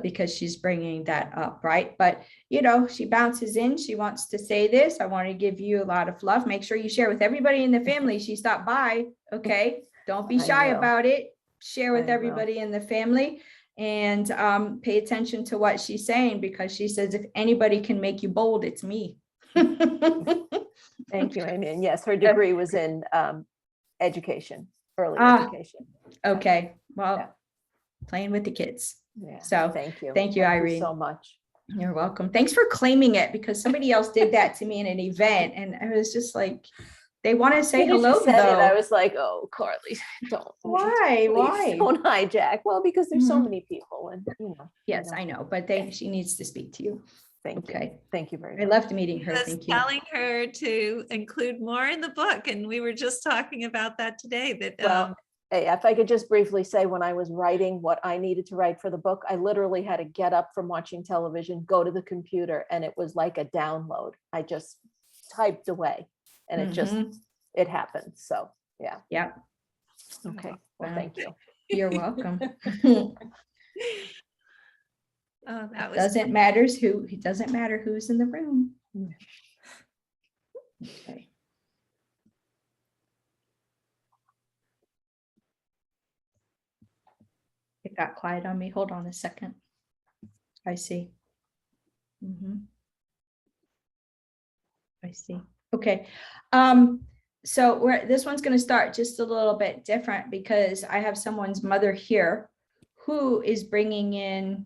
because she's bringing that up, right? But you know, she bounces in. She wants to say this. I want to give you a lot of love. Make sure you share with everybody in the family. She stopped by. Okay, don't be I shy will. about it. Share with I will. everybody in the family, and pay attention to what she's saying, because she says, if anybody can make you bold, it's me. Thank you, Amy. And yes, her degree was in education, early Ah. education. Okay, well, Yeah. playing with the kids. Yeah. So Thank you. thank you, Irene. so much. You're welcome. Thanks for claiming it, because somebody else did that to me in an event, and I was just like, they want to say As soon as you hello said it, I though. was like, oh, Carly, don't. Why? Please Why? don't hijack. Well, because there's so Mhm. many people and, Yes, I know, but she needs to speak to you. Thank you. Okay. Thank you very I much. loved meeting her. I was Thank you. telling her to include more in the book, and we were just talking about that today, that Well, hey, if I could just briefly say, when I was writing what I needed to write for the book, I literally had to get up from watching television, go to the computer, and it was like a download. I just typed away and it just, Mhm. it happened. So, yeah. Yeah, Okay. Well, Wow. thank you. you're welcome. oh, that was Doesn't matters who, it doesn't matter who's in the room. Okay. It got quiet on me. Hold on a second. I see. Mhm. I see. Okay. So this one's going to start just a little bit different, because I have someone's mother here who is bringing in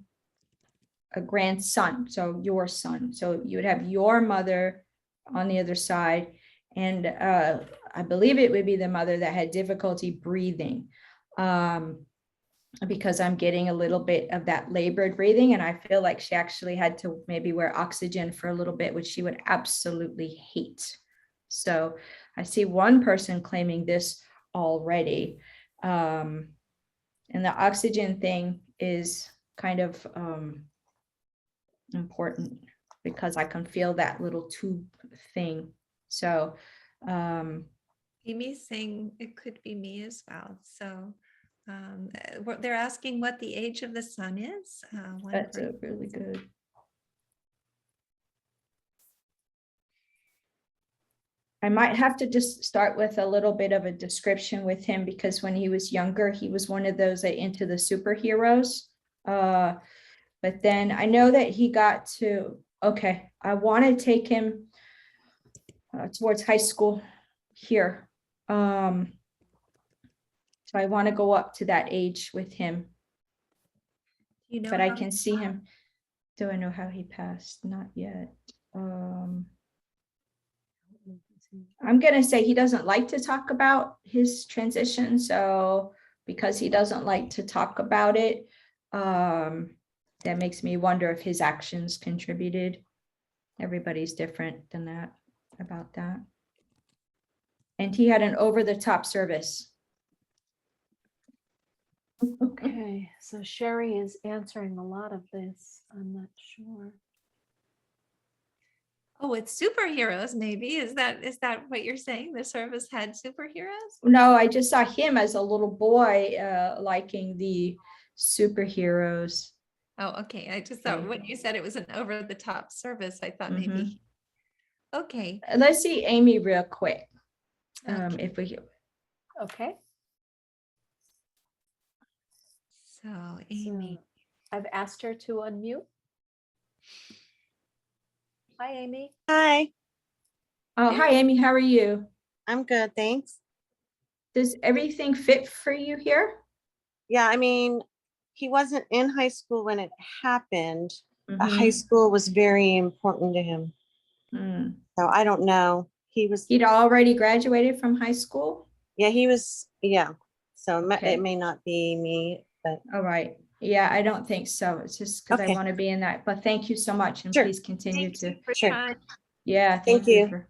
a grandson. So your son. So you would have your mother on the other side. And I believe it would be the mother that had difficulty breathing. Because I'm getting a little bit of that labored breathing, and I feel like she actually had to maybe wear oxygen for a little bit, which she would absolutely hate. So I see one person claiming this already. And the oxygen thing is kind of important, because I can feel that little tube thing. So Amy's saying it could be me as well. So they're asking what the age of the son is. that's a really good. I might have to just start with a little bit of a description with him, because when he was younger, he was one of those that into the superheroes. But then I know that he got to, okay, I want to take him towards high school here. So I want to go up to that age with him, You know but I how can see him. Do I know how he passed? Not yet. I'm going to say he doesn't like to talk about his transition. So because he doesn't like to talk about it, that makes me wonder if his actions contributed. Everybody's different than that, about that. And he had an over-the-top service. Okay. So Sherry is answering a lot of this. I'm not sure. Oh, it's superheroes, maybe. Is that what you're saying? The service had superheroes? No, I just saw him as a little boy liking the superheroes. Oh, okay. I just thought when you said it was an over-the-top service, I thought Mhm. maybe. Okay. Let's see Amy real quick. Okay. If we Okay. So Amy. So I've asked her to unmute. Hi, Amy. Hi, Oh, hi, Amy. How are you? I'm good, thanks. Does everything fit for you here? Yeah, I mean, he wasn't in high school when it happened. Mhm. High school was very important to him. Mm. So I don't know. He'd already graduated from high school? Yeah. So Okay. it may not be me, but All right. Yeah, I don't think so. It's just because I Okay. want to be in that. But thank you so much, and Sure. please continue Thank to. you for Sure. trying. Yeah, Thank you. for.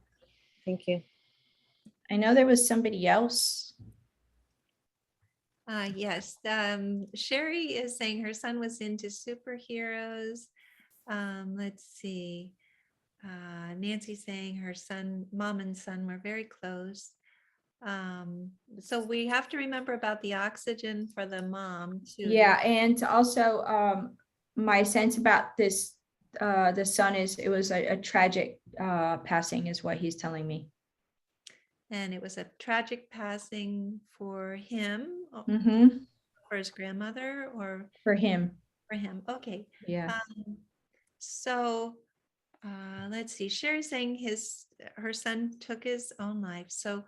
Thank you. I know there was somebody else. Yes. Sherry is saying her son was into superheroes. Let's see. Nancy saying her son, mom and son were very close. So we have to remember about the oxygen for the mom too. Yeah, and also my sense about this, the son is, it was a tragic passing is what he's telling me. And it was a tragic passing for him, Mhm. for his grandmother, or For him. for him. Okay. Yeah. So let's see. Sherry's saying her son took his own life. So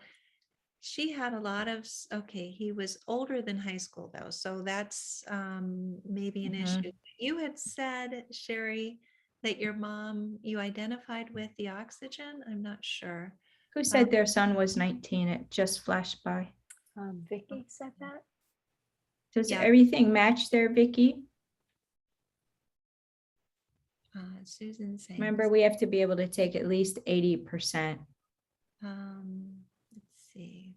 she had a lot of, okay, he was older than high school though. So that's maybe an Mhm. issue. You had said, Sherry, that your mom, you identified with the oxygen. I'm not sure. Who said their son was 19? It just flashed by. Vicky said that. Does Yeah. everything match there, Vicky? Susan saying. Remember, we have to be able to take at least 80%. Let's see.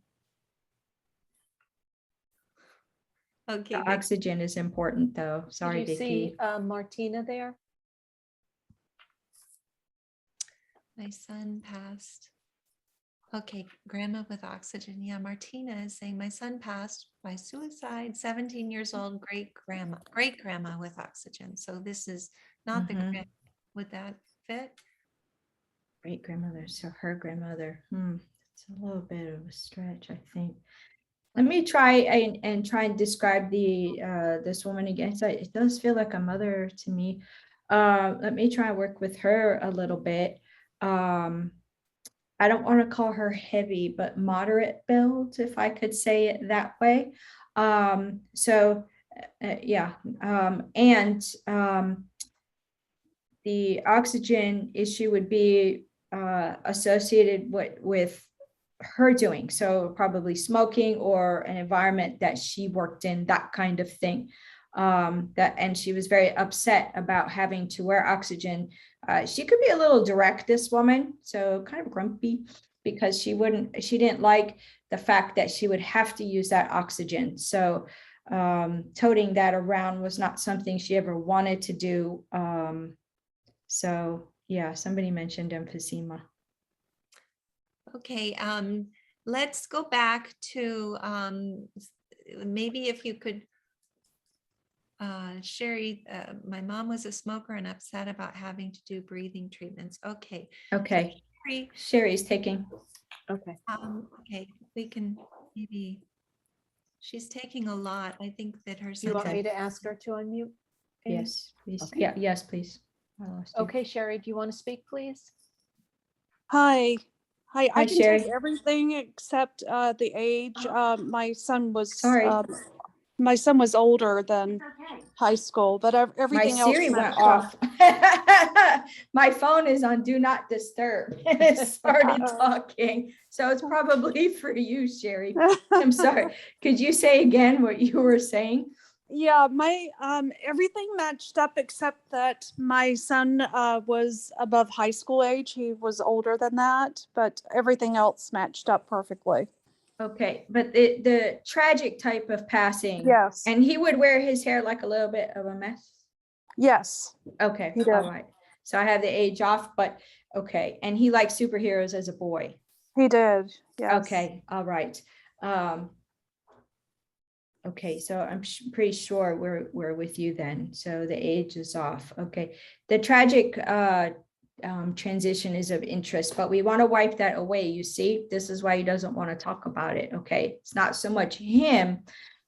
Okay, The Vic, oxygen is important though. Sorry, Did you see Vicky. Martina there? my son passed. Okay, grandma with oxygen. Yeah, Martina is saying my son passed by suicide, 17 years old, great grandma with oxygen. So this is not the Mhm. grand. Would that fit? Great grandmother, so her grandmother. It's a little bit of a stretch, I think. Let me try and try and describe the this woman again. So it does feel like a mother to me. Let me try and work with her a little bit. I don't want to call her heavy, but moderate build, if I could say it that way. Yeah, the oxygen issue would be associated with her doing. So probably smoking or an environment that she worked in, that kind of thing. And she was very upset about having to wear oxygen. She could be a little direct, this woman, so kind of grumpy, because she didn't like the fact that she would have to use that oxygen. So toting that around was not something she ever wanted to do. So yeah, somebody mentioned emphysema. Okay, let's go back to maybe if you could, Sherry, my mom was a smoker and upset about having to do breathing treatments. Okay. Okay. Sherry, Sherry's taking. Okay. okay, we can maybe, she's taking a lot. I think that her. Do you want Okay. me to ask her to unmute? Amy? Yes, please. Okay. Yeah, yes, please. I lost you. Okay, Sherry, do you want to speak, please? Hi. Hi, Hi, I can Sherry. take everything except the age. My son was Sorry. my son was older than high school, but My everything else Siri went matched up. off. My phone is on do not disturb and it started talking. So it's probably for you, Sherry. I'm sorry. Could you say again what you were saying? Yeah, my everything matched up except that my son was above high school age. He was older than that, but everything else matched up perfectly. Okay, but the tragic type of passing. Yes. And he would wear his hair like a little bit of a mess. Yes. Okay, He did. all right. So I have the age off, but okay. And he liked superheroes as a boy. He did. Yes. Okay, all right. Okay, so I'm pretty sure we're with you then. So the age is off. Okay, the tragic transition is of interest, but we want to wipe that away. You see, this is why he doesn't want to talk about it. Okay, it's not so much him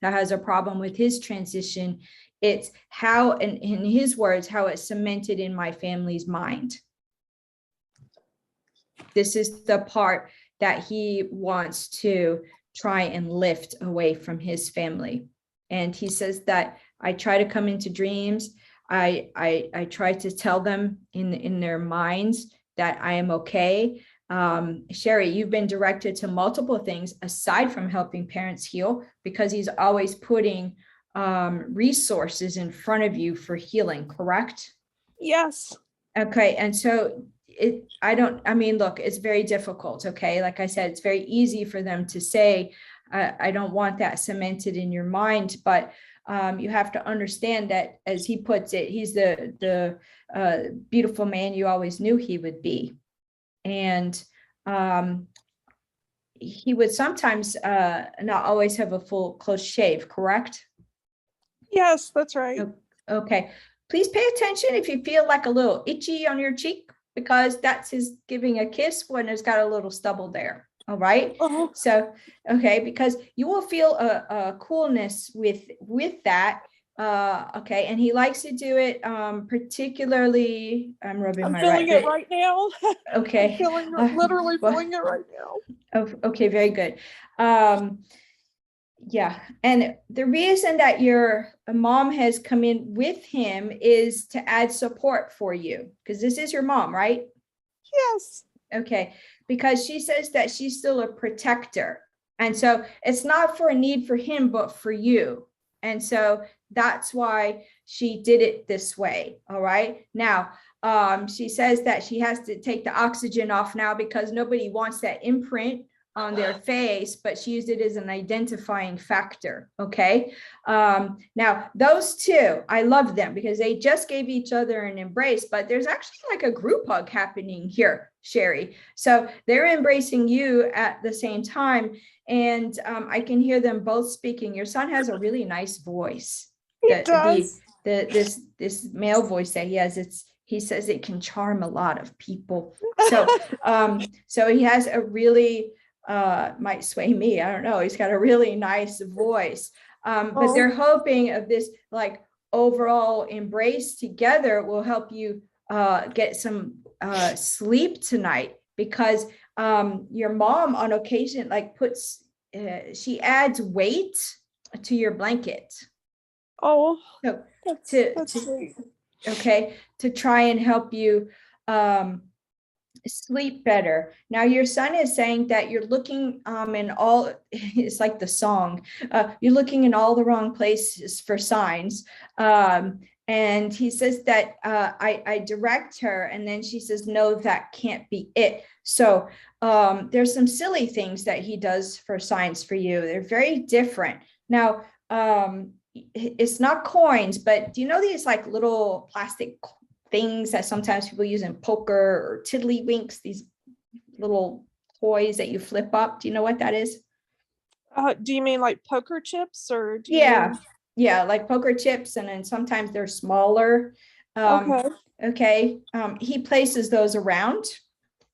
that has a problem with his transition. It's how, in his words, how it's cemented in my family's mind. This is the part that he wants to try and lift away from his family. And he says that I try to come into dreams. I try to tell them in their minds that I am okay. Sherry, you've been directed to multiple things aside from helping parents heal, because he's always putting resources in front of you for healing, correct? Yes. Okay, and so look, it's very difficult. Okay, like I said, it's very easy for them to say, I don't want that cemented in your mind, but you have to understand that, as he puts it, he's the beautiful man you always knew he would be. And he would sometimes not always have a full close shave, correct? Yes, that's right. Okay. Please pay attention if you feel like a little itchy on your cheek, because that's his giving a kiss when it's got a little stubble there. All right. Oh. So, okay, because you will feel a coolness with that. Okay. And he likes to do it particularly, I'm rubbing I'm my feeling right it right now. Okay. I'm feeling it, literally well- feeling it right now. Okay, very good. Yeah, and the reason that your mom has come in with him is to add support for you, because this is your mom, right? Yes. Okay, because she says that she's still a protector. And so it's not for a need for him, but for you. And so that's why she did it this way. All right. Now, she says that she has to take the oxygen off now because nobody wants that imprint on their face, but she used it as an identifying factor. Okay. Now those two, I love them because they just gave each other an embrace, but there's actually like a group hug happening here, Sherry. So they're embracing you at the same time. And I can hear them both speaking. Your son has a really nice voice. He does. This male voice that he has, he says it can charm a lot of people. So, so he has a really, might sway me, I don't know. He's got a really nice voice. But they're hoping of this like overall embrace together will help you get some sleep tonight, because your mom on occasion like puts, she adds weight to your blanket. Oh, So that's sweet. Okay, to try and help you sleep better. Now your son is saying that you're looking in all, it's like the song, you're looking in all the wrong places for signs. And he says that I direct her, and then she says, no, that can't be it. So there's some silly things that he does for signs for you. They're very different. Now, it's not coins, but do you know these like little plastic things that sometimes people use in poker or tiddlywinks, these little toys that you flip up? Do you know what that is? Do you mean like poker chips, or do you Yeah. mean... Yeah, like poker chips, and then sometimes they're smaller. Okay. He places those around.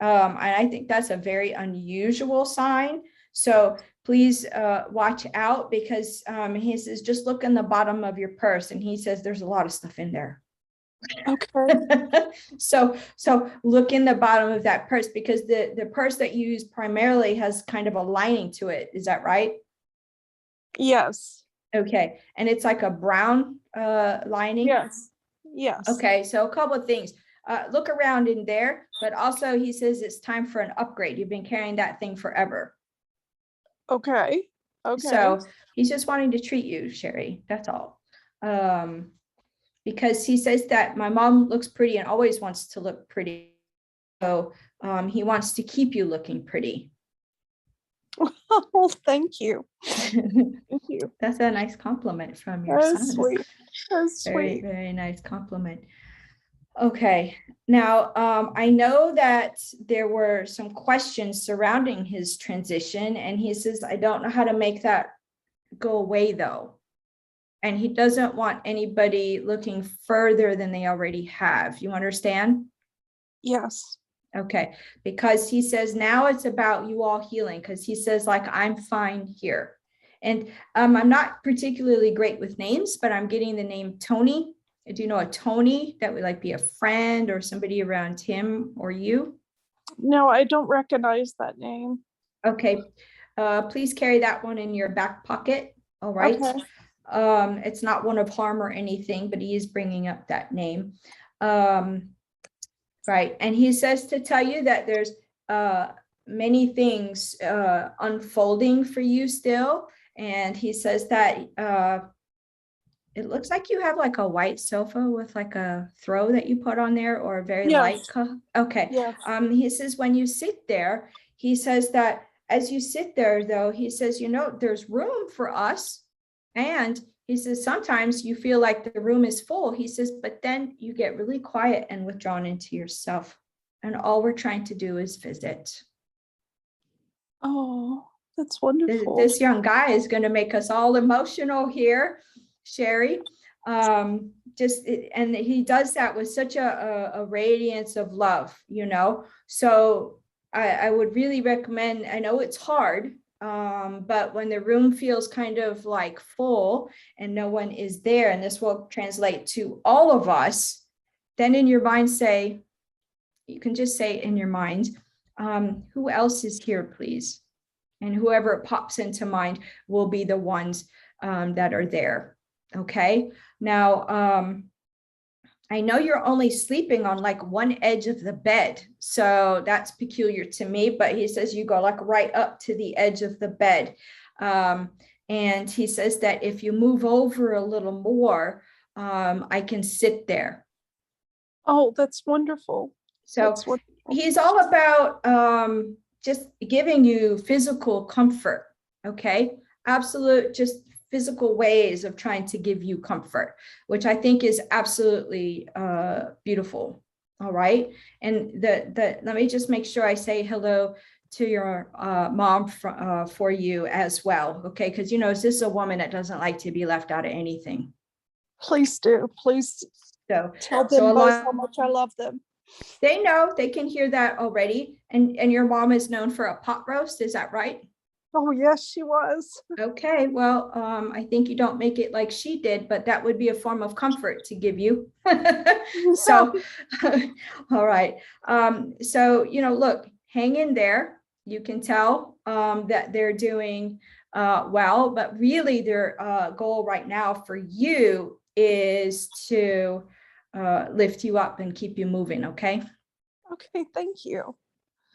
And I think that's a very unusual sign. So please watch out, because he says, just look in the bottom of your purse. And he says, there's a lot of stuff in there. Okay. So look in the bottom of that purse, because the purse that you use primarily has kind of a lining to it. Is that right? Yes. Okay. And it's like a brown lining? Yes. Yes. Okay. So a couple of things. Look around in there, but also he says it's time for an upgrade. You've been carrying that thing forever. Okay. Okay. So he's just wanting to treat you, Sherry. That's all. Because he says that my mom looks pretty and always wants to look pretty. So he wants to keep you looking pretty. Oh, thank you. Thank you. That's a nice compliment from your That's son. sweet. That's Very, sweet. very nice compliment. Okay. Now, I know that there were some questions surrounding his transition, and he says, I don't know how to make that go away though. And he doesn't want anybody looking further than they already have. You understand? Yes. Okay, because he says now it's about you all healing, because he says like, I'm fine here. And I'm not particularly great with names, but I'm getting the name Tony. Do you know a Tony that would like be a friend or somebody around him or you? No, I don't recognize that name. Okay, please carry that one in your back pocket. All right. Okay. It's not one of harm or anything, but he is bringing up that name. Right. And he says to tell you that there's many things unfolding for you still. And he says that it looks like you have like a white sofa with like a throw that you put on there, or a very light. Okay. Yes. He says when you sit there, he says that as you sit there though, he says, you know, there's room for us. And he says, sometimes you feel like the room is full. He says, but then you get really quiet and withdrawn into yourself. And all we're trying to do is visit. Oh, that's wonderful. This young guy is going to make us all emotional here, Sherry. And he does that with such a radiance of love, you know. So I would really recommend, I know it's hard, but when the room feels kind of like full and no one is there, and this will translate to all of us, then in your mind say, you can just say in your mind, who else is here, please? And whoever pops into mind will be the ones that are there. Okay. Now, I know you're only sleeping on like one edge of the bed. So that's peculiar to me, but he says you go like right up to the edge of the bed. And he says that if you move over a little more, I can sit there. Oh, that's wonderful. So That's wonderful. he's all about just giving you physical comfort. Okay. Absolute, just physical ways of trying to give you comfort, which I think is absolutely beautiful. All right. And let me just make sure I say hello to your mom for you as well. Okay. Because, you know, is this a woman that doesn't like to be left out of anything? Please do. Please So tell them both how much I love them. They know, they can hear that already. And your mom is known for a pot roast. Is that right? Oh, yes, she was. Okay, well, I think you don't make it like she did, but that would be a form of comfort to give you. So, all right. So, you know, look, hang in there. You can tell that they're doing well, but really their goal right now for you is to lift you up and keep you moving. Okay. Okay. Thank you.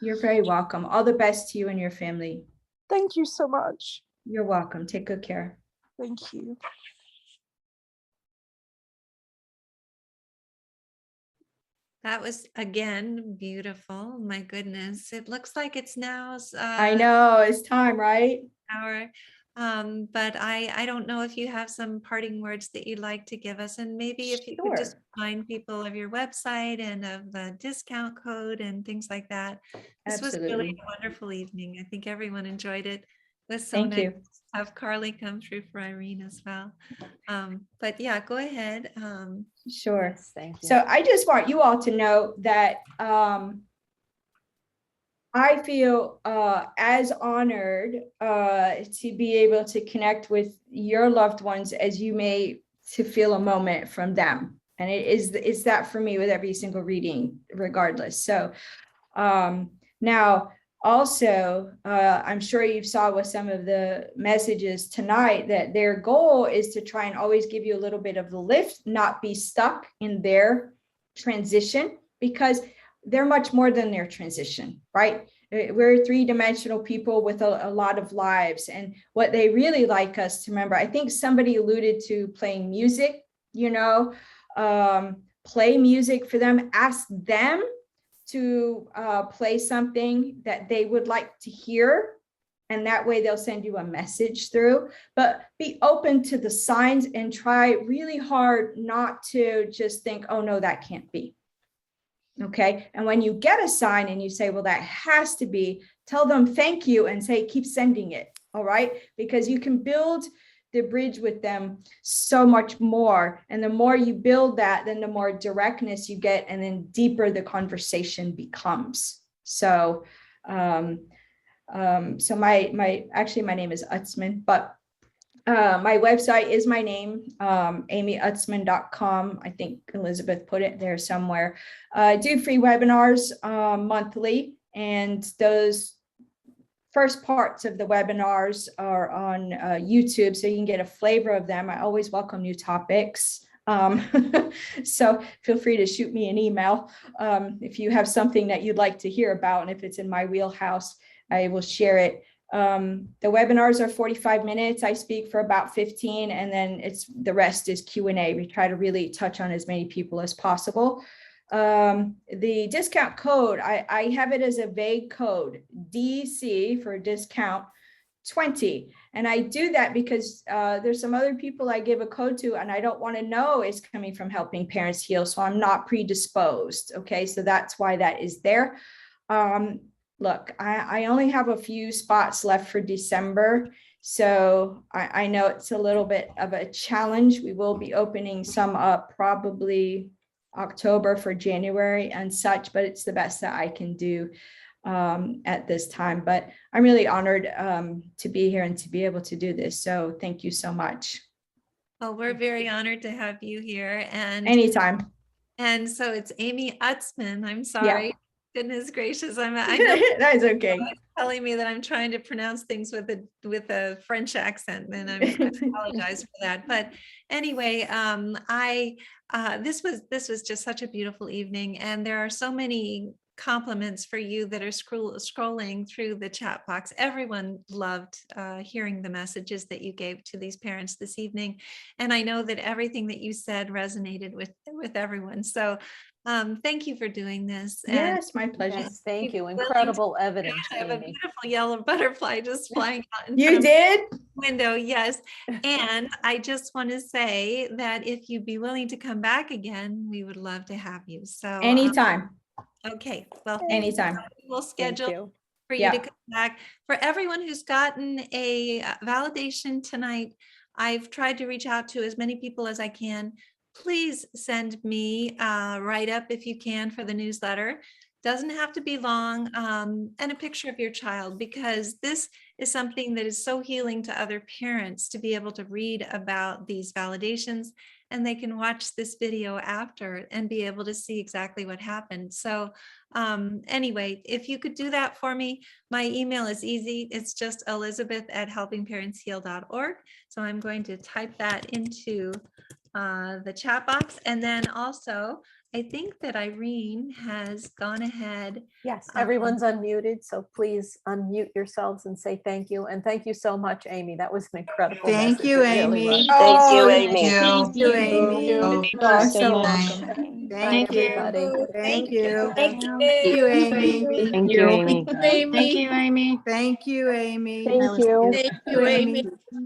You're very welcome. All the best to you and your family. Thank you so much. You're welcome. Take good care. Thank you. That was again beautiful. My goodness. It looks like it's now I know it's time, right? hour. But I don't know if you have some parting words that you'd like to give us, and maybe if you could just remind people of your website and of the discount code and things like that. This was really a wonderful evening. I think everyone enjoyed it. It was so nice to have Carly come through for Irene as well. But yeah, go ahead. Sure. Yes, thank you. So I just want you all to know that I feel as honored to be able to connect with your loved ones as you may to feel a moment from them. And it's that for me with every single reading, regardless. So now also, I'm sure you saw with some of the messages tonight that their goal is to try and always give you a little bit of the lift, not be stuck in their transition, because they're much more than their transition, right? We're three-dimensional people with a lot of lives. And what they really like us to remember, I think somebody alluded to playing music, you know, play music for them, ask them to play something that they would like to hear. And that way they'll send you a message through, but be open to the signs and try really hard not to just think, oh no, that can't be. Okay. And when you get a sign and you say, well, that has to be, tell them thank you and say, keep sending it. All right. Because you can build the bridge with them so much more. And the more you build that, then the more directness you get, and then deeper the conversation becomes. So, my name is Utsman, but my website is my name, amyutsman.com. I think Elizabeth put it there somewhere. I do free webinars monthly, and those first parts of the webinars are on YouTube, so you can get a flavor of them. I always welcome new topics. So feel free to shoot me an email if you have something that you'd like to hear about, and if it's in my wheelhouse, I will share it. The webinars are 45 minutes. I speak for about 15, and then the rest is Q&A. We try to really touch on as many people as possible. The discount code, I have it as a vague code, DC for discount 20. And I do that because there's some other people I give a code to and I don't want to know it's coming from Helping Parents Heal. So I'm not predisposed. Okay, so that's why that is there. Look, I only have a few spots left for December. So I know it's a little bit of a challenge. We will be opening some up probably October for January and such, but it's the best that I can do at this time. But I'm really honored to be here and to be able to do this. So thank you so much. Well, we're very honored to have you here. And anytime. And so it's Amy Utsman. I'm sorry. Yeah. Goodness gracious. I know That is okay. telling me that I'm trying to pronounce things with a French accent, and I apologize for that. But anyway, this was just such a beautiful evening, and there are so many compliments for you that are scrolling through the chat box. Everyone loved hearing the messages that you gave to these parents this evening, and I know that everything that you said resonated with everyone. So thank you for doing this. Yes, my pleasure. Yes, thank you. Incredible evidence, I have a Amy. beautiful yellow butterfly just flying out in You front of did? the window. Yes. And I just want to say that if you'd be willing to come back again, we would love to have you. So Anytime. Okay. Well, Anytime. We'll schedule for you Yeah. to come back. For everyone who's gotten a validation tonight, I've tried to reach out to as many people as I can. Please send me a write-up if you can for the newsletter. Doesn't have to be long, and a picture of your child, because this is something that is so healing to other parents to be able to read about these validations, and they can watch this video after and be able to see exactly what happened. So anyway, if you could do that for me, my email is easy. It's just elizabeth@helpingparentsheal.org. So I'm going to type that into the chat box. And then also, I think that Irene has gone ahead. Yes, everyone's unmuted, so please unmute yourselves and say thank you. And thank you so much, Amy. That was an incredible Thank message. you, It really Amy. was. Thank you, Oh, Amy. Thank you, Amy. Oh, You're so so welcome. welcome. Thank Bye, you. everybody. Thank you. Thank you. Thank you, Amy. Thank you, Amy. Thank you, Amy. Thank you, Amy. Thank you. Thank you, Amy.